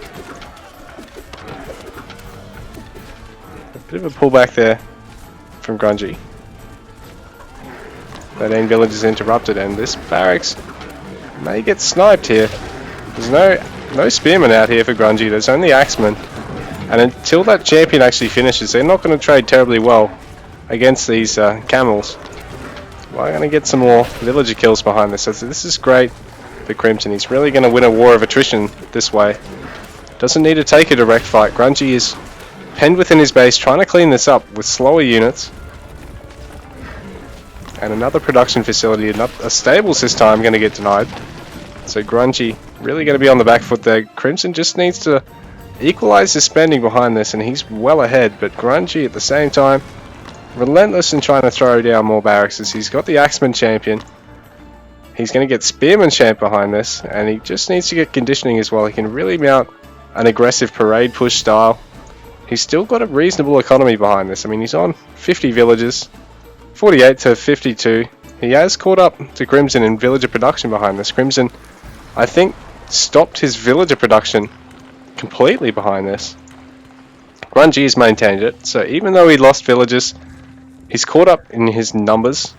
A bit of a pullback there from Grungy. 13 villages interrupted, and this barracks may get sniped here. There's no spearmen out here for Grungy, there's only Axemen. And until that champion actually finishes, they're not going to trade terribly well against these camels. We're going to get some more villager kills behind this. So this is great for Crimson. He's really going to win a war of attrition this way. Doesn't need to take a direct fight. Grungy is penned within his base, trying to clean this up with slower units. And another production facility, a stables this time, going to get denied. So Grungy really going to be on the back foot there. Crimson just needs to equalize his spending behind this, and he's well ahead. But Grungy at the same time, relentless in trying to throw down more barracks. He's got the Axeman champion. He's going to get Spearman champ behind this, and he just needs to get conditioning as well. He can really mount an aggressive parade push style. He's still got a reasonable economy behind this. I mean, he's on 50 villages, 48 to 52. He has caught up to Crimson in villager production behind this. Crimson, I think, stopped his villager production completely behind this. Grungy has maintained it, so even though he lost villagers, he's caught up in his numbers.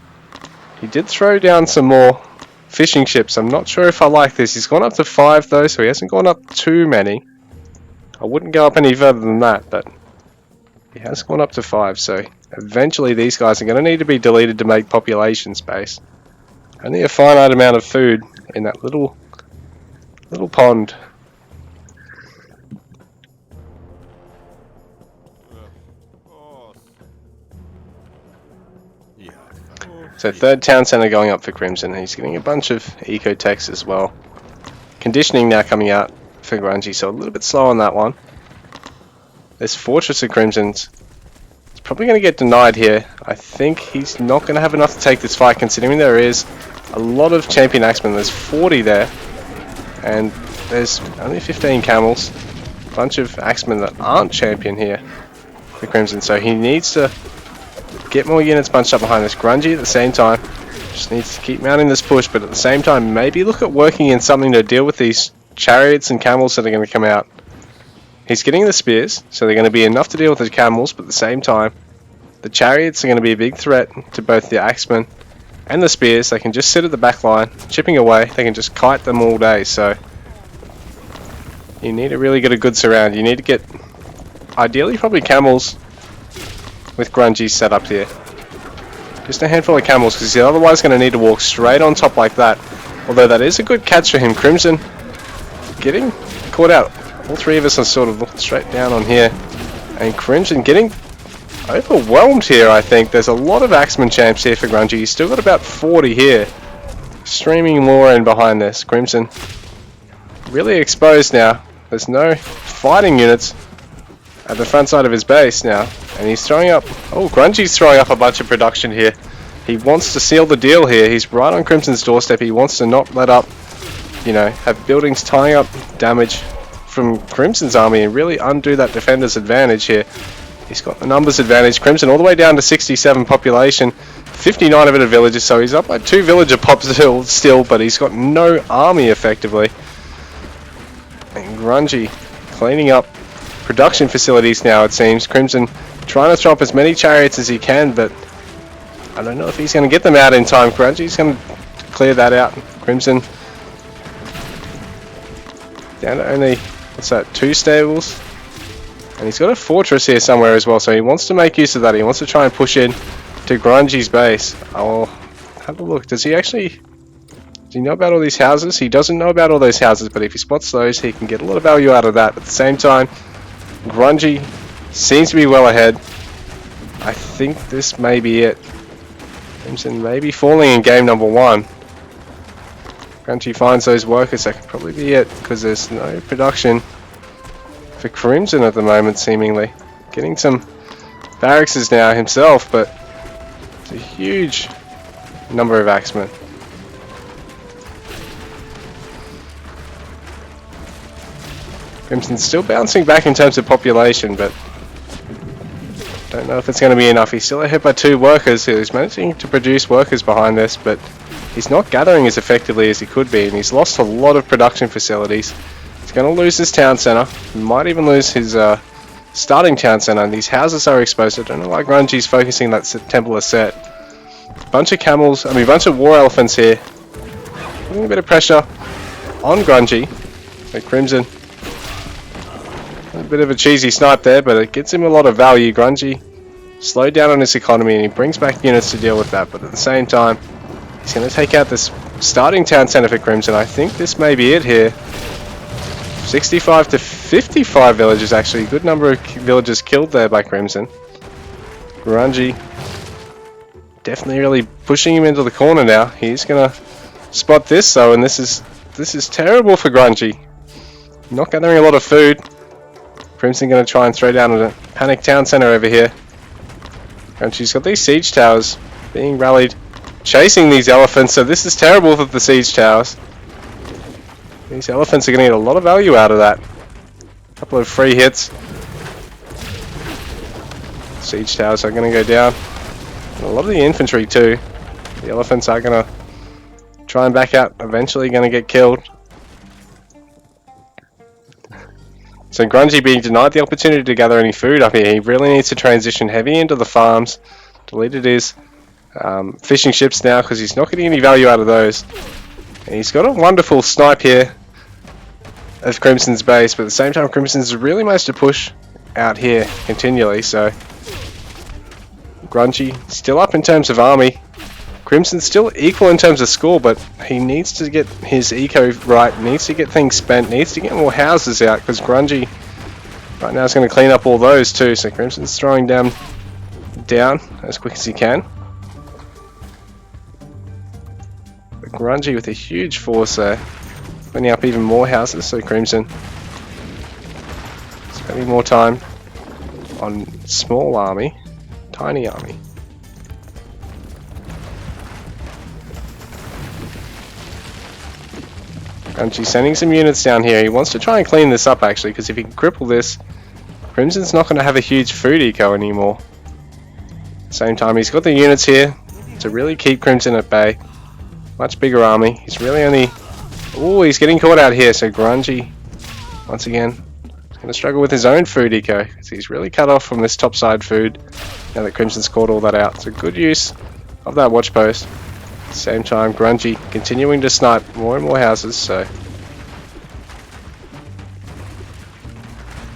He did throw down some more fishing ships. I'm not sure if I like this. He's gone up to 5 though, so he hasn't gone up too many. I wouldn't go up any further than that, but he has gone up to 5, so eventually these guys are going to need to be deleted to make population space. Only a finite amount of food in that little pond. So third town centre going up for Crimson. He's getting a bunch of eco techs as well. Conditioning now coming out for Grungy, so a little bit slow on that one. This Fortress of Crimson's, it's probably going to get denied here. I think he's not going to have enough to take this fight, considering there is a lot of champion axemen. There's 40 there, and there's only 15 camels. A bunch of axemen that aren't champion here for Crimson, so he needs to get more units bunched up behind this. Grungy at the same time just needs to keep mounting this push, but at the same time maybe look at working in something to deal with these chariots and camels that are going to come out. He's getting the spears, so they're going to be enough to deal with the camels, but at the same time the chariots are going to be a big threat to both the axemen and the spears. They can just sit at the back line, chipping away. They can just kite them all day, so you need to really get a good surround. You need to get, ideally, probably camels with Grungy set up here. Just a handful of camels, because he's otherwise going to need to walk straight on top like that. Although that is a good catch for him. Crimson getting caught out. All three of us are sort of looking straight down on here. And Crimson getting overwhelmed here, I think. There's a lot of Axeman champs here for Grungy. He's still got about 40 here. Streaming more in behind this. Crimson really exposed now. There's no fighting units at the front side of his base now. And he's throwing up... Oh, Grungy's throwing up a bunch of production here. He wants to seal the deal here. He's right on Crimson's doorstep. He wants to not let up, you know, have buildings tying up damage from Crimson's army and really undo that defender's advantage here. He's got the numbers advantage. Crimson all the way down to 67 population. 59 of it are villagers, so he's up by 2 villager pops still, but he's got no army effectively. And Grungy cleaning up production facilities now, it seems. Crimson trying to throw up as many chariots as he can, but I don't know if he's going to get them out in time. Grungy's going to clear that out. Crimson down to only, what's that, 2 stables? And he's got a fortress here somewhere as well, so he wants to make use of that. He wants to try and push in to Grungy's base. I'll have a look. Does he know about all these houses? He doesn't know about all those houses, but if he spots those, he can get a lot of value out of that. At the same time, Grungy seems to be well ahead. I think this may be it. Crimson may be falling in game number 1. Grungy finds those workers. That could probably be it, because there's no production for Crimson at the moment, seemingly. Getting some barracks now himself, but it's a huge number of axemen. Crimson's still bouncing back in terms of population, but don't know if it's going to be enough. He's still ahead by 2 workers. He's managing to produce workers behind this, but he's not gathering as effectively as he could be, and he's lost a lot of production facilities. He's going to lose his town centre. He might even lose his starting town centre, and these houses are exposed. I don't know why Grungy's focusing that Templar set. Bunch of camels, bunch of war elephants here. Putting a bit of pressure on Grungy. So Crimson, a bit of a cheesy snipe there, but it gets him a lot of value. Grungy slowed down on his economy and he brings back units to deal with that, but at the same time, he's going to take out this starting town centre for Crimson. I think this may be it here. 65 to 55 villagers actually. Good number of villagers killed there by Crimson. Grungy definitely really pushing him into the corner now. He's going to spot this though, and this is terrible for Grungy. Not gathering a lot of food. Crimson going to try and throw down a panic town centre over here. Grungy's got these siege towers being rallied, chasing these elephants, so this is terrible for the siege towers. These elephants are going to get a lot of value out of that. A couple of free hits. Siege towers are going to go down. And a lot of the infantry too. The elephants are going to try and back out, eventually going to get killed. So Grungy being denied the opportunity to gather any food up here. He really needs to transition heavy into the farms. Deleted his fishing ships now because he's not getting any value out of those. And he's got a wonderful snipe here of Crimson's base, but at the same time Crimson's really managed to push out here continually, so Grungy still up in terms of army. Crimson's still equal in terms of score, but he needs to get his eco right, needs to get things spent, needs to get more houses out, because Grungy right now is going to clean up all those too, so Crimson's throwing down as quick as he can. But Grungy with a huge force there. Cleaning up even more houses, so Crimson spending more time on small army, tiny army. Grungy sending some units down here. He wants to try and clean this up actually, because if he can cripple this, Crimson's not going to have a huge food eco anymore. Same time, he's got the units here to really keep Crimson at bay. Much bigger army. He's really only... Oh, he's getting caught out here, so Grungy, once again, is going to struggle with his own food eco, because he's really cut off from this topside food, now that Crimson's caught all that out. So good use of that watch post. At the same time, Grungy continuing to snipe more and more houses, so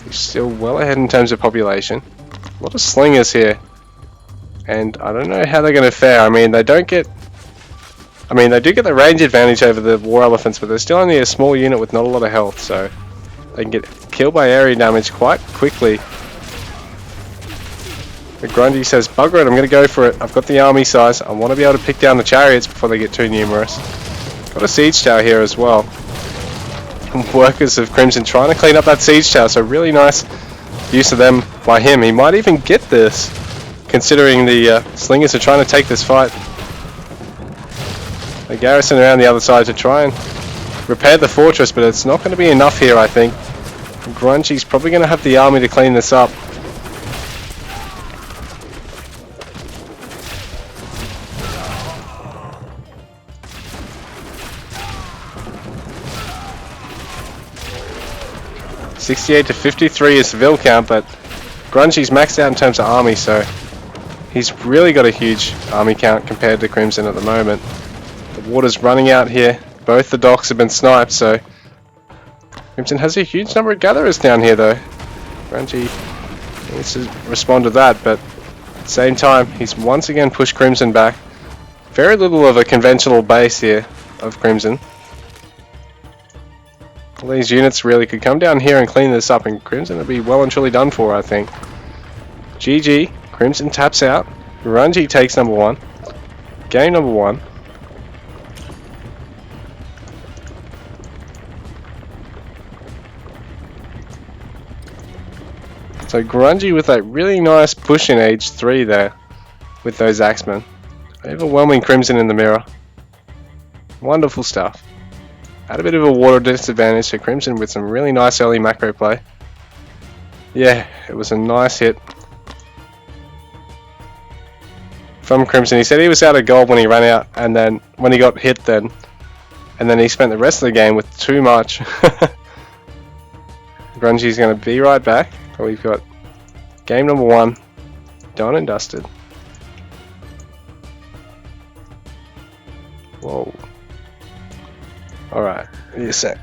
he's still well ahead in terms of population. A lot of slingers here, and I don't know how they're going to fare. I mean, they do get the range advantage over the war elephants, but they're still only a small unit with not a lot of health, so they can get killed by area damage quite quickly. But Grungy says, bugger it, I'm going to go for it. I've got the army size. I want to be able to pick down the chariots before they get too numerous. Got a siege tower here as well. Workers of Crimson trying to clean up that siege tower, so really nice use of them by him. He might even get this, considering the slingers are trying to take this fight. A garrison around the other side to try and repair the fortress, but it's not going to be enough here, I think. Grungy's probably going to have the army to clean this up. $68 to 53 is the Vil count, but Grungy's maxed out in terms of army, so he's really got a huge army count compared to Crimson at the moment. The water's running out here. Both the docks have been sniped, so Crimson has a huge number of gatherers down here though. Grungy needs to respond to that, but at the same time he's once again pushed Crimson back. Very little of a conventional base here of Crimson. All these units really could come down here and clean this up, and Crimson would be well and truly done for, I think. GG, Crimson taps out. Grungy takes number one. Game number one. So Grungy with that really nice push in age 3 there with those axemen. Overwhelming Crimson in the mirror. Wonderful stuff. Had a bit of a water disadvantage for Crimson with some really nice early macro play. Yeah, it was a nice hit from Crimson. He said he was out of gold when he ran out, and then when he got hit and then he spent the rest of the game with too much. Grungy's going to be right back. We've got game number one done and dusted. Whoa. Alright, give me a sec.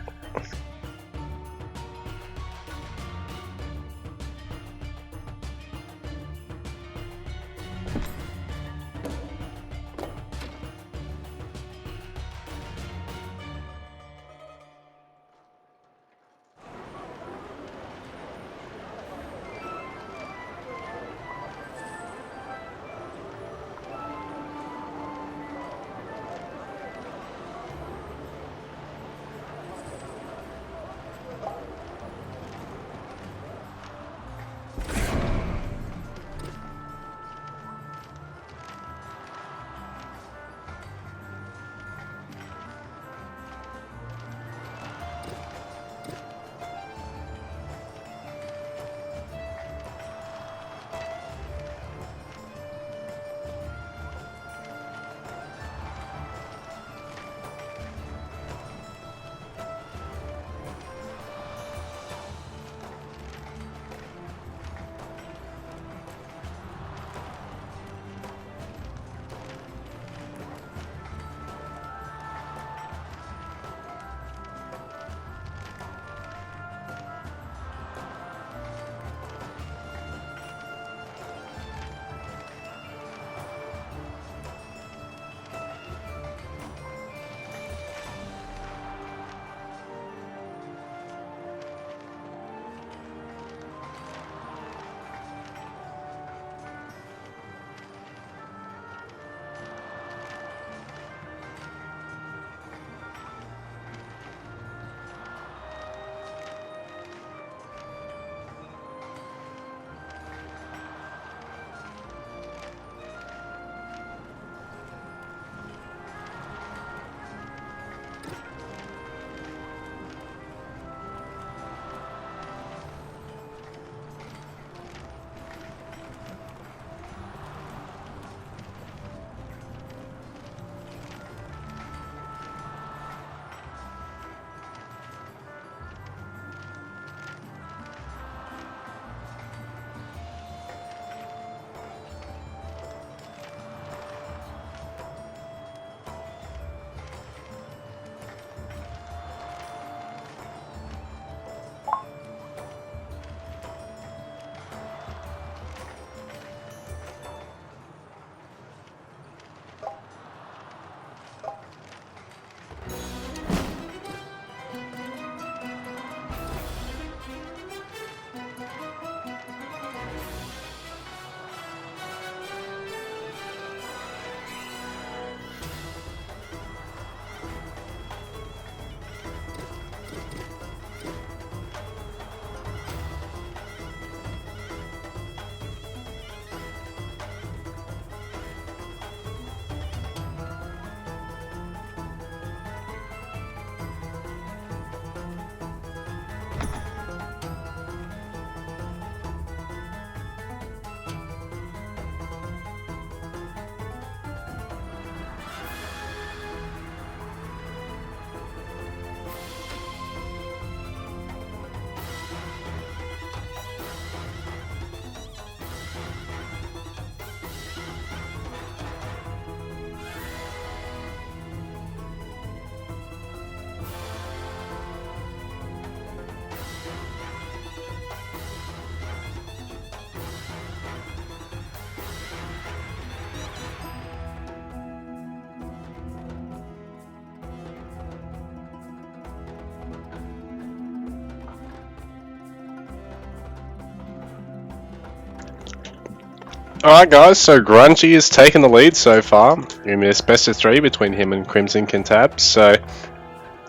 Alright guys, so Grungy has taken the lead so far in this best of 3 between him and Crimson Cantab. So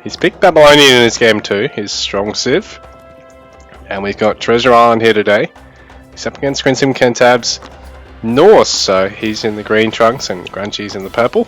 he's picked Babylonian in his game too, his strong civ. And we've got Treasure Island here today. He's up against Crimson Cantab's Norse, so he's in the green trunks and Grungy's in the purple.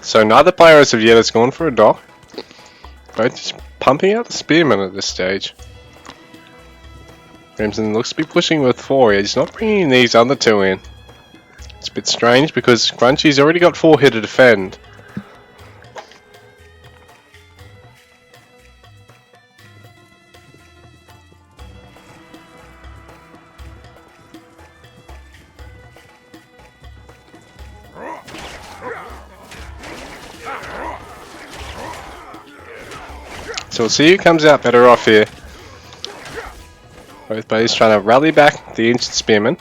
So neither player as of yet has gone for a dock. Both just pumping out the spearmen at this stage. Crimson looks to be pushing with 4, he's not bringing these other 2 in. It's a bit strange because Grungy's already got 4 here to defend. So we'll see who comes out better off here. Both buddies trying to rally back the ancient spearman.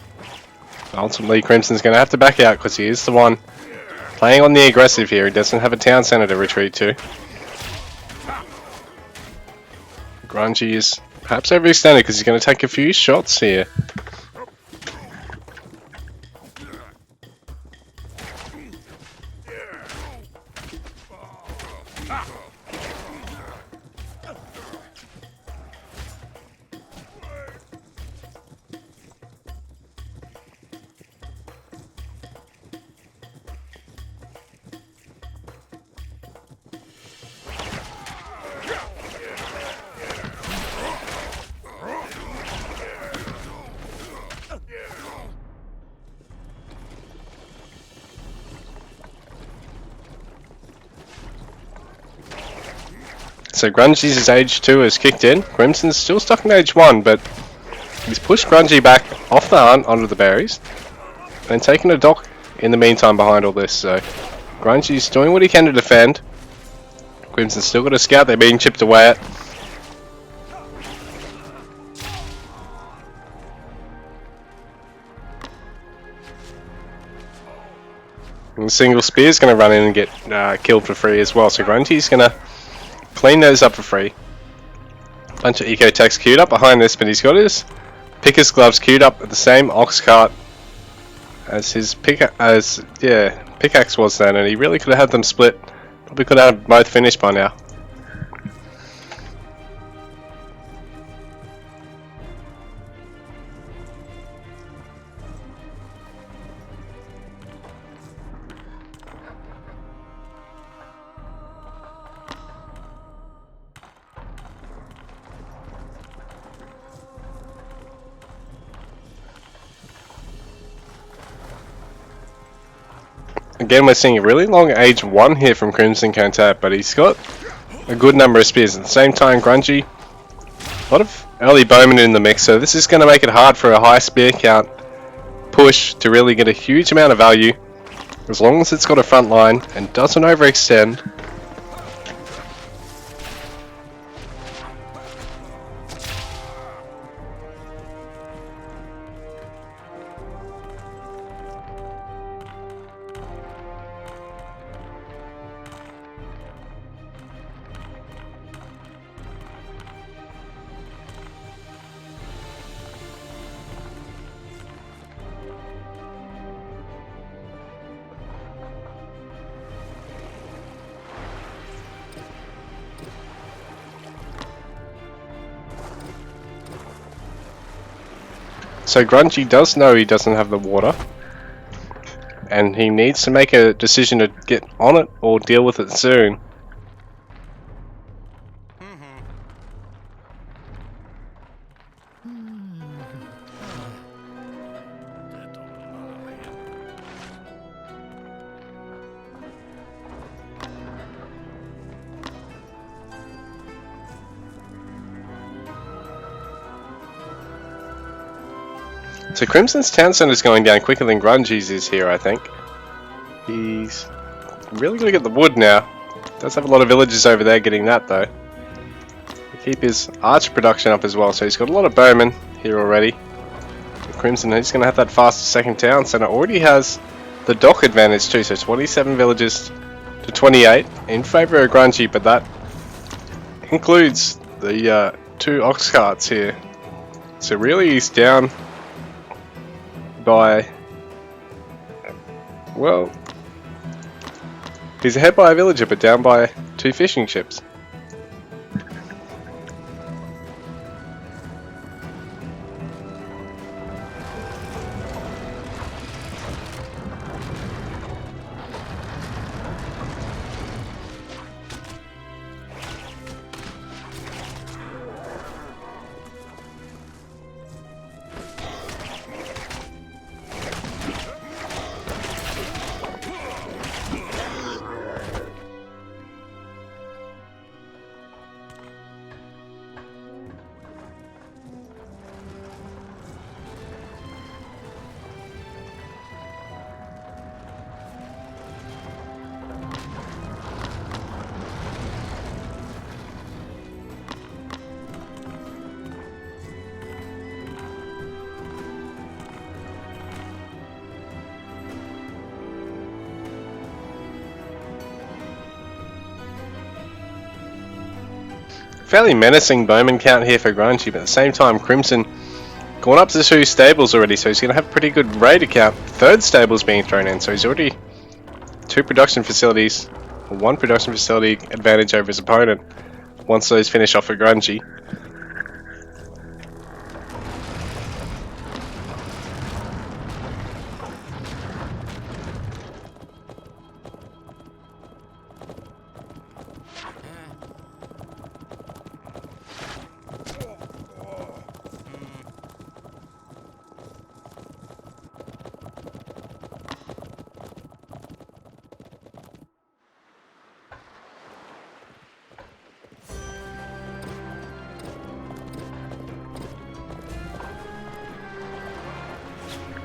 Ultimately Crimson's going to have to back out because he is the one playing on the aggressive here. He doesn't have a town centre to retreat to. Grungy is perhaps overextended because he's going to take a few shots here. So Grungy's age 2 has kicked in. Crimson's still stuck in age 1, but he's pushed Grungy back off the hunt onto the berries and taken a dock in the meantime behind all this. So Grungy's doing what he can to defend. Crimson's still got a scout they're being chipped away at. And the single spear is going to run in and get killed for free as well. So Grungy's going to clean those up for free. Bunch of eco techs queued up behind this, but he's got his picker's gloves queued up at the same ox cart as his pickaxe was then, and he really could have had them split. Probably could have had both finished by now. Again, we're seeing a really long age 1 here from Crimson Cantab, but he's got a good number of spears. At the same time, Grungy, a lot of early bowmen in the mix, so this is going to make it hard for a high spear count push to really get a huge amount of value, as long as it's got a front line and doesn't overextend. So Grungy does know he doesn't have the water, and he needs to make a decision to get on it or deal with it soon. So Crimson's town centre is going down quicker than Grungy's is here, I think. He's really going to get the wood now. Does have a lot of villagers over there getting that though. Keep his archer production up as well, so he's got a lot of bowmen here already. Crimson, he's going to have that faster second town centre. Already has the dock advantage too, so 27 villages to 28 in favour of Grungy, but that includes the 2 ox carts here. So really he's down by, well, he's ahead by a villager but down by 2 fishing ships. Fairly menacing bowman count here for Grungy, but at the same time Crimson going up to 2 stables already, so he's going to have a pretty good raider count. 3rd stable's being thrown in, so he's already 2 production facilities, 1 production facility advantage over his opponent once those finish off for Grungy.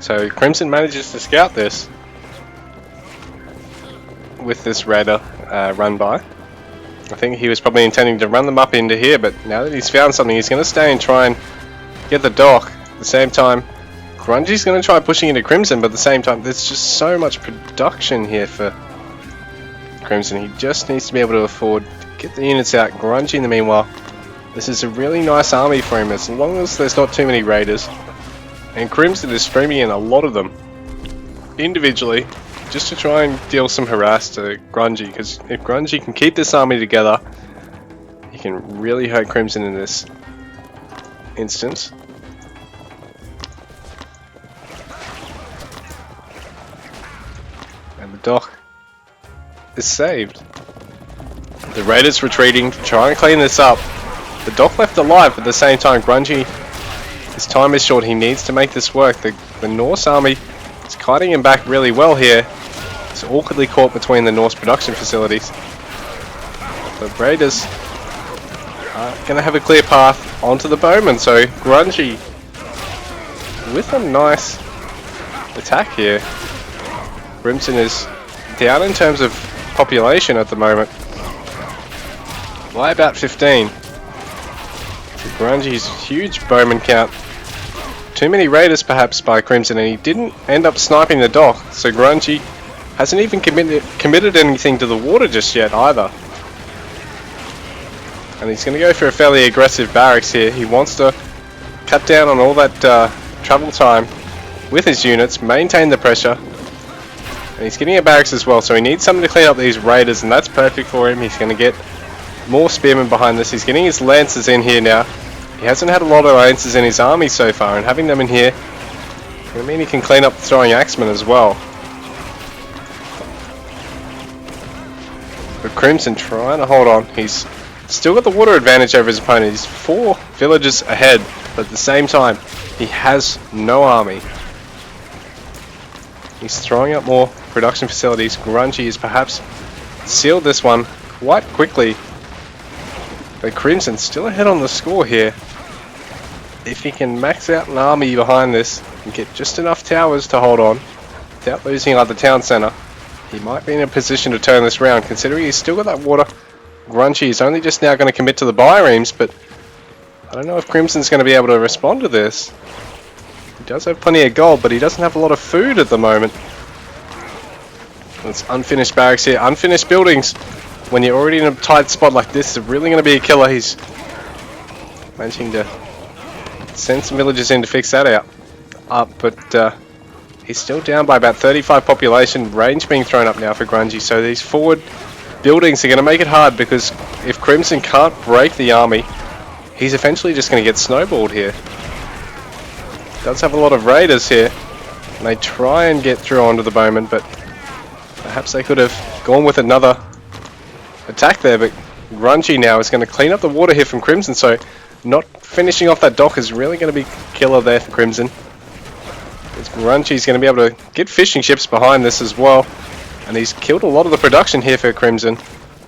So Crimson manages to scout this with this raider run by. I think he was probably intending to run them up into here, but now that he's found something, he's going to stay and try and get the dock. At the same time, Grungy's going to try pushing into Crimson, but at the same time, there's just so much production here for Crimson. He just needs to be able to afford to get the units out. Grungy, in the meanwhile, this is a really nice army for him, as long as there's not too many raiders. And Crimson is streaming in a lot of them individually just to try and deal some harass to Grungy, because if Grungy can keep this army together, he can really hurt Crimson in this instance. And the dock is saved. The raiders retreating to try and clean this up. The dock left alive, but at the same time Grungy, his time is short, he needs to make this work. The Norse army is kiting him back really well here. It's awkwardly caught between the Norse production facilities. The Raiders are going to have a clear path onto the Bowman. So Grungy with a nice attack here. Crimson is down in terms of population at the moment. By about 15. So Grungy's huge Bowman count. Too many Raiders perhaps by Crimson, and he didn't end up sniping the dock. So Grungy hasn't even committed anything to the water just yet either. And he's going to go for a fairly aggressive barracks here. He wants to cut down on all that travel time with his units, maintain the pressure. And he's getting a barracks as well, so he needs something to clean up these Raiders, and that's perfect for him. He's going to get more spearmen behind this. He's getting his lancers in here now. He hasn't had a lot of lancers in his army so far, and having them in here will mean he can clean up the throwing axemen as well. But Crimson trying to hold on. He's still got the water advantage over his opponent. He's 4 villages ahead, but at the same time, he has no army. He's throwing up more production facilities. Grungy has perhaps sealed this one quite quickly. But Crimson still ahead on the score here. If he can max out an army behind this and get just enough towers to hold on without losing out the town centre, he might be in a position to turn this round, considering he's still got that water. Grungy is only just now going to commit to the biremes, but I don't know if Crimson's going to be able to respond to this. He does have plenty of gold, but he doesn't have a lot of food at the moment. There's unfinished barracks here, unfinished buildings. When you're already in a tight spot like this, it's really going to be a killer. He's managing to send some villagers in to fix that up, but he's still down by about 35 population. Range being thrown up now for Grungy, so these forward buildings are going to make it hard, because if Crimson can't break the army, he's eventually just going to get snowballed here. Does have a lot of raiders here, and they try and get through onto the Bowman, but perhaps they could have gone with another attack there. But Grungy now is going to clean up the water here from Crimson, so not finishing off that dock is really going to be killer there for Crimson. Grungy's going to be able to get fishing ships behind this as well, and he's killed a lot of the production here for Crimson.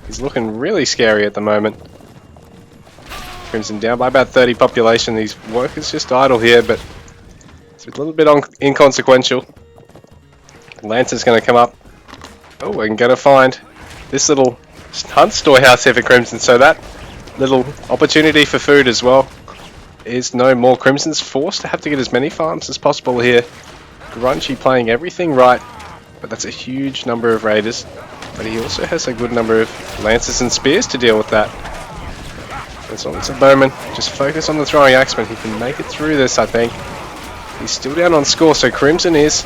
He's looking really scary at the moment. Crimson down by about 30 population. These workers just idle here, but it's a little bit inconsequential. Lancer's going to come up. Oh, we're going to find this little hunt storehouse here for Crimson, so that little opportunity for food as well is no more. Crimson's forced to have to get as many farms as possible here. Grungy playing everything right, but that's a huge number of raiders. But he also has a good number of lances and spears to deal with that. As long as the Bowman just focus on the throwing axeman, he can make it through this, I think. He's still down on score, so Crimson is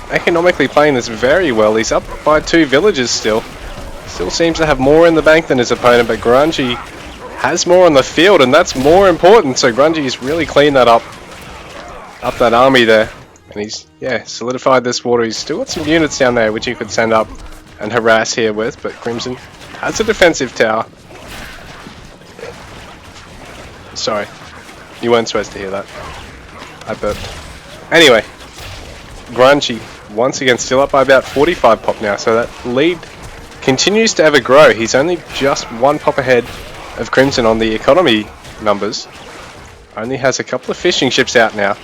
economically playing this very well. He's up by 2 villages still. Still seems to have more in the bank than his opponent, but Grungy has more on the field, and that's more important. So Grungy's really cleaned that up that army there, and he's solidified this water. He's still got some units down there which he could send up and harass here with, but Crimson has a defensive tower. Sorry, you weren't supposed to hear that. I burped. Anyway, Grungy once again still up by about 45 pop now, so that lead continues to ever grow. He's only just 1 pop ahead of Crimson on the economy numbers. Only has a couple of fishing ships out now,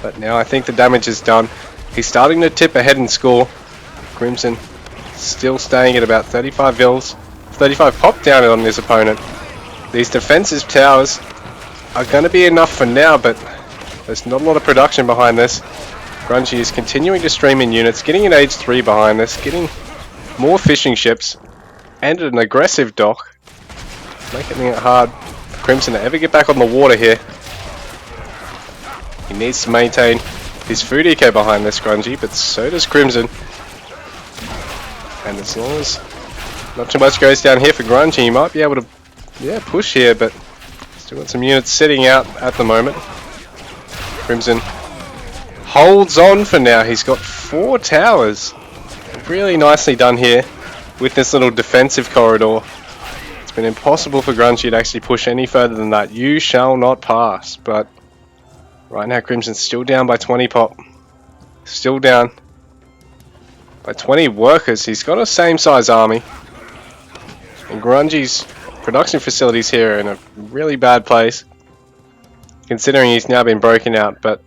but now I think the damage is done. He's starting to tip ahead in score. Crimson still staying at about 35 vils, 35 pop down on his opponent. These defensive towers are going to be enough for now, but there's not a lot of production behind this. Grungy is continuing to stream in units, getting an age 3 behind this, getting more fishing ships, and an aggressive dock, making it hard for Crimson to ever get back on the water here. He needs to maintain his food eco behind this, Grungy, but so does Crimson. And as long as not too much goes down here for Grungy, he might be able to push here, but still got some units sitting out at the moment. Crimson holds on for now. He's got 4 towers. Really nicely done here with this little defensive corridor. It's been impossible for Grungy to actually push any further than that. You shall not pass. But right now Crimson's still down by 20 pop. Still down by 20 workers. He's got a same size army. And Grungy's production facilities here are in a really bad place, considering he's now been broken out, but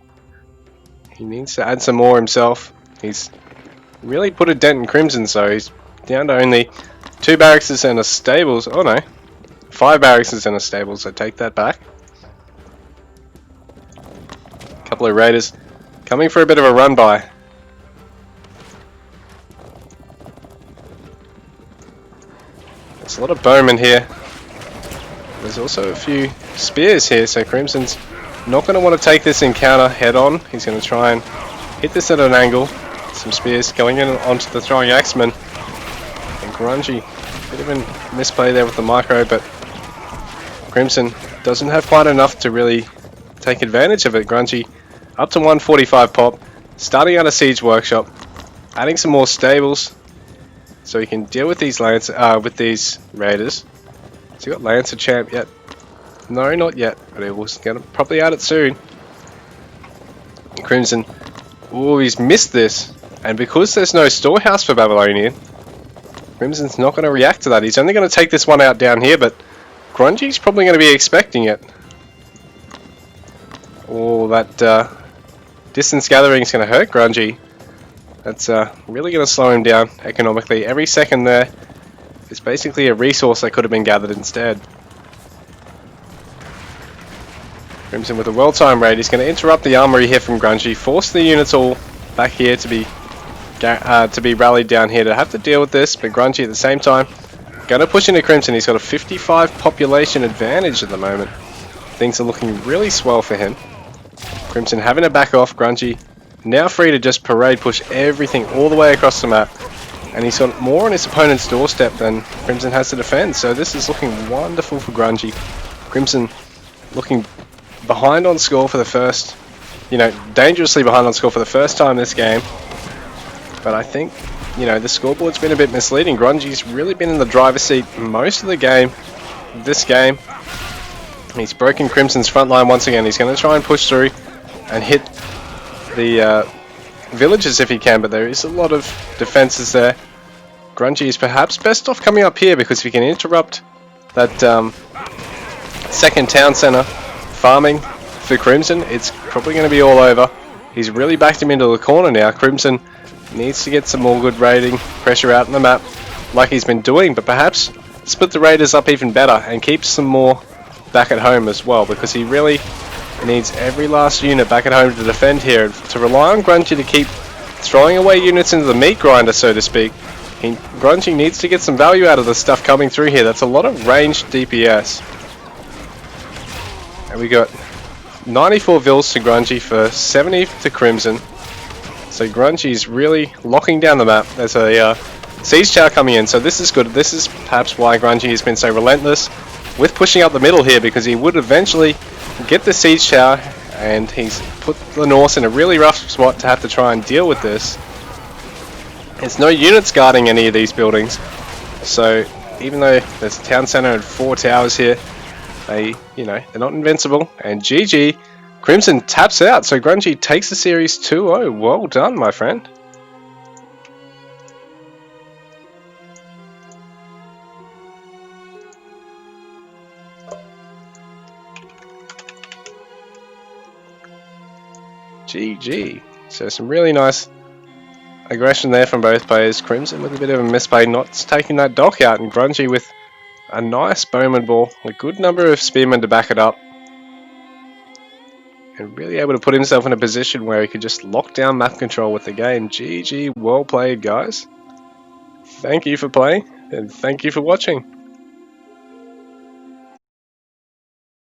he needs to add some more himself. He's really put a dent in Crimson, so he's down to only 2 barracks and a stables. Oh no, 5 barracks and a stables, so take that back. A couple of raiders coming for a bit of a run by. There's a lot of bowmen here. There's also a few spears here, so Crimson's not going to want to take this encounter head on. He's going to try and hit this at an angle. Some spears going in onto the throwing axeman. And Grungy, bit of a misplay there with the micro, but Crimson doesn't have quite enough to really take advantage of it. Grungy up to 145 pop, starting out a siege workshop, adding some more stables so he can deal with these with these raiders. Has he got Lancer champ yet? No, not yet, but he was going to probably add it soon. Crimson, oh, he's missed this, and because there's no storehouse for Babylonian, Crimson's not going to react to that. He's only going to take this one out down here, but Grungy's probably going to be expecting it. Oh, that distance gathering is going to hurt Grungy. That's really going to slow him down economically. Every second there is basically a resource that could have been gathered instead. Crimson with a well-timed raid. He's going to interrupt the armory here from Grungy, force the units all back here to be rallied down here to have to deal with this, but Grungy at the same time going to push into Crimson. He's got a 55 population advantage at the moment. Things are looking really swell for him. Crimson having to back off. Grungy now free to just parade push everything all the way across the map, and he's got more on his opponent's doorstep than Crimson has to defend, so this is looking wonderful for Grungy. Crimson looking behind on score for the first, dangerously behind on score for the first time this game. But I think, the scoreboard's been a bit misleading. Grungy's really been in the driver's seat most of the game. This game, he's broken Crimson's front line once again. He's going to try and push through and hit the villages if he can, but there is a lot of defenses there. Grungy is perhaps best off coming up here, because if he can interrupt that second town centre farming for Crimson, it's probably going to be all over. He's really backed him into the corner now. Crimson needs to get some more good raiding pressure out on the map like he's been doing, but perhaps split the raiders up even better and keep some more back at home as well, because he really needs every last unit back at home to defend here. To rely on Grungy to keep throwing away units into the meat grinder, so to speak, Grungy needs to get some value out of the stuff coming through here. That's a lot of ranged DPS. And we got 94 vills to Grungy for 70 to Crimson. So Grungy's really locking down the map. There's a siege tower coming in, so this is good. This is perhaps why Grungy has been so relentless with pushing up the middle here, because he would eventually get the siege tower, and he's put the Norse in a really rough spot to have to try and deal with this. There's no units guarding any of these buildings, so even though there's a town centre and 4 towers here, they're not invincible. And GG, Crimson taps out, so Grungy takes the series 2-0. Well done, my friend. GG. So some really nice aggression there from both players. Crimson with a bit of a misplay, not taking that dock out, and Grungy with a nice bowman ball, a good number of spearmen to back it up, and really able to put himself in a position where he could just lock down map control with the game. GG, well played, guys. Thank you for playing, and thank you for watching.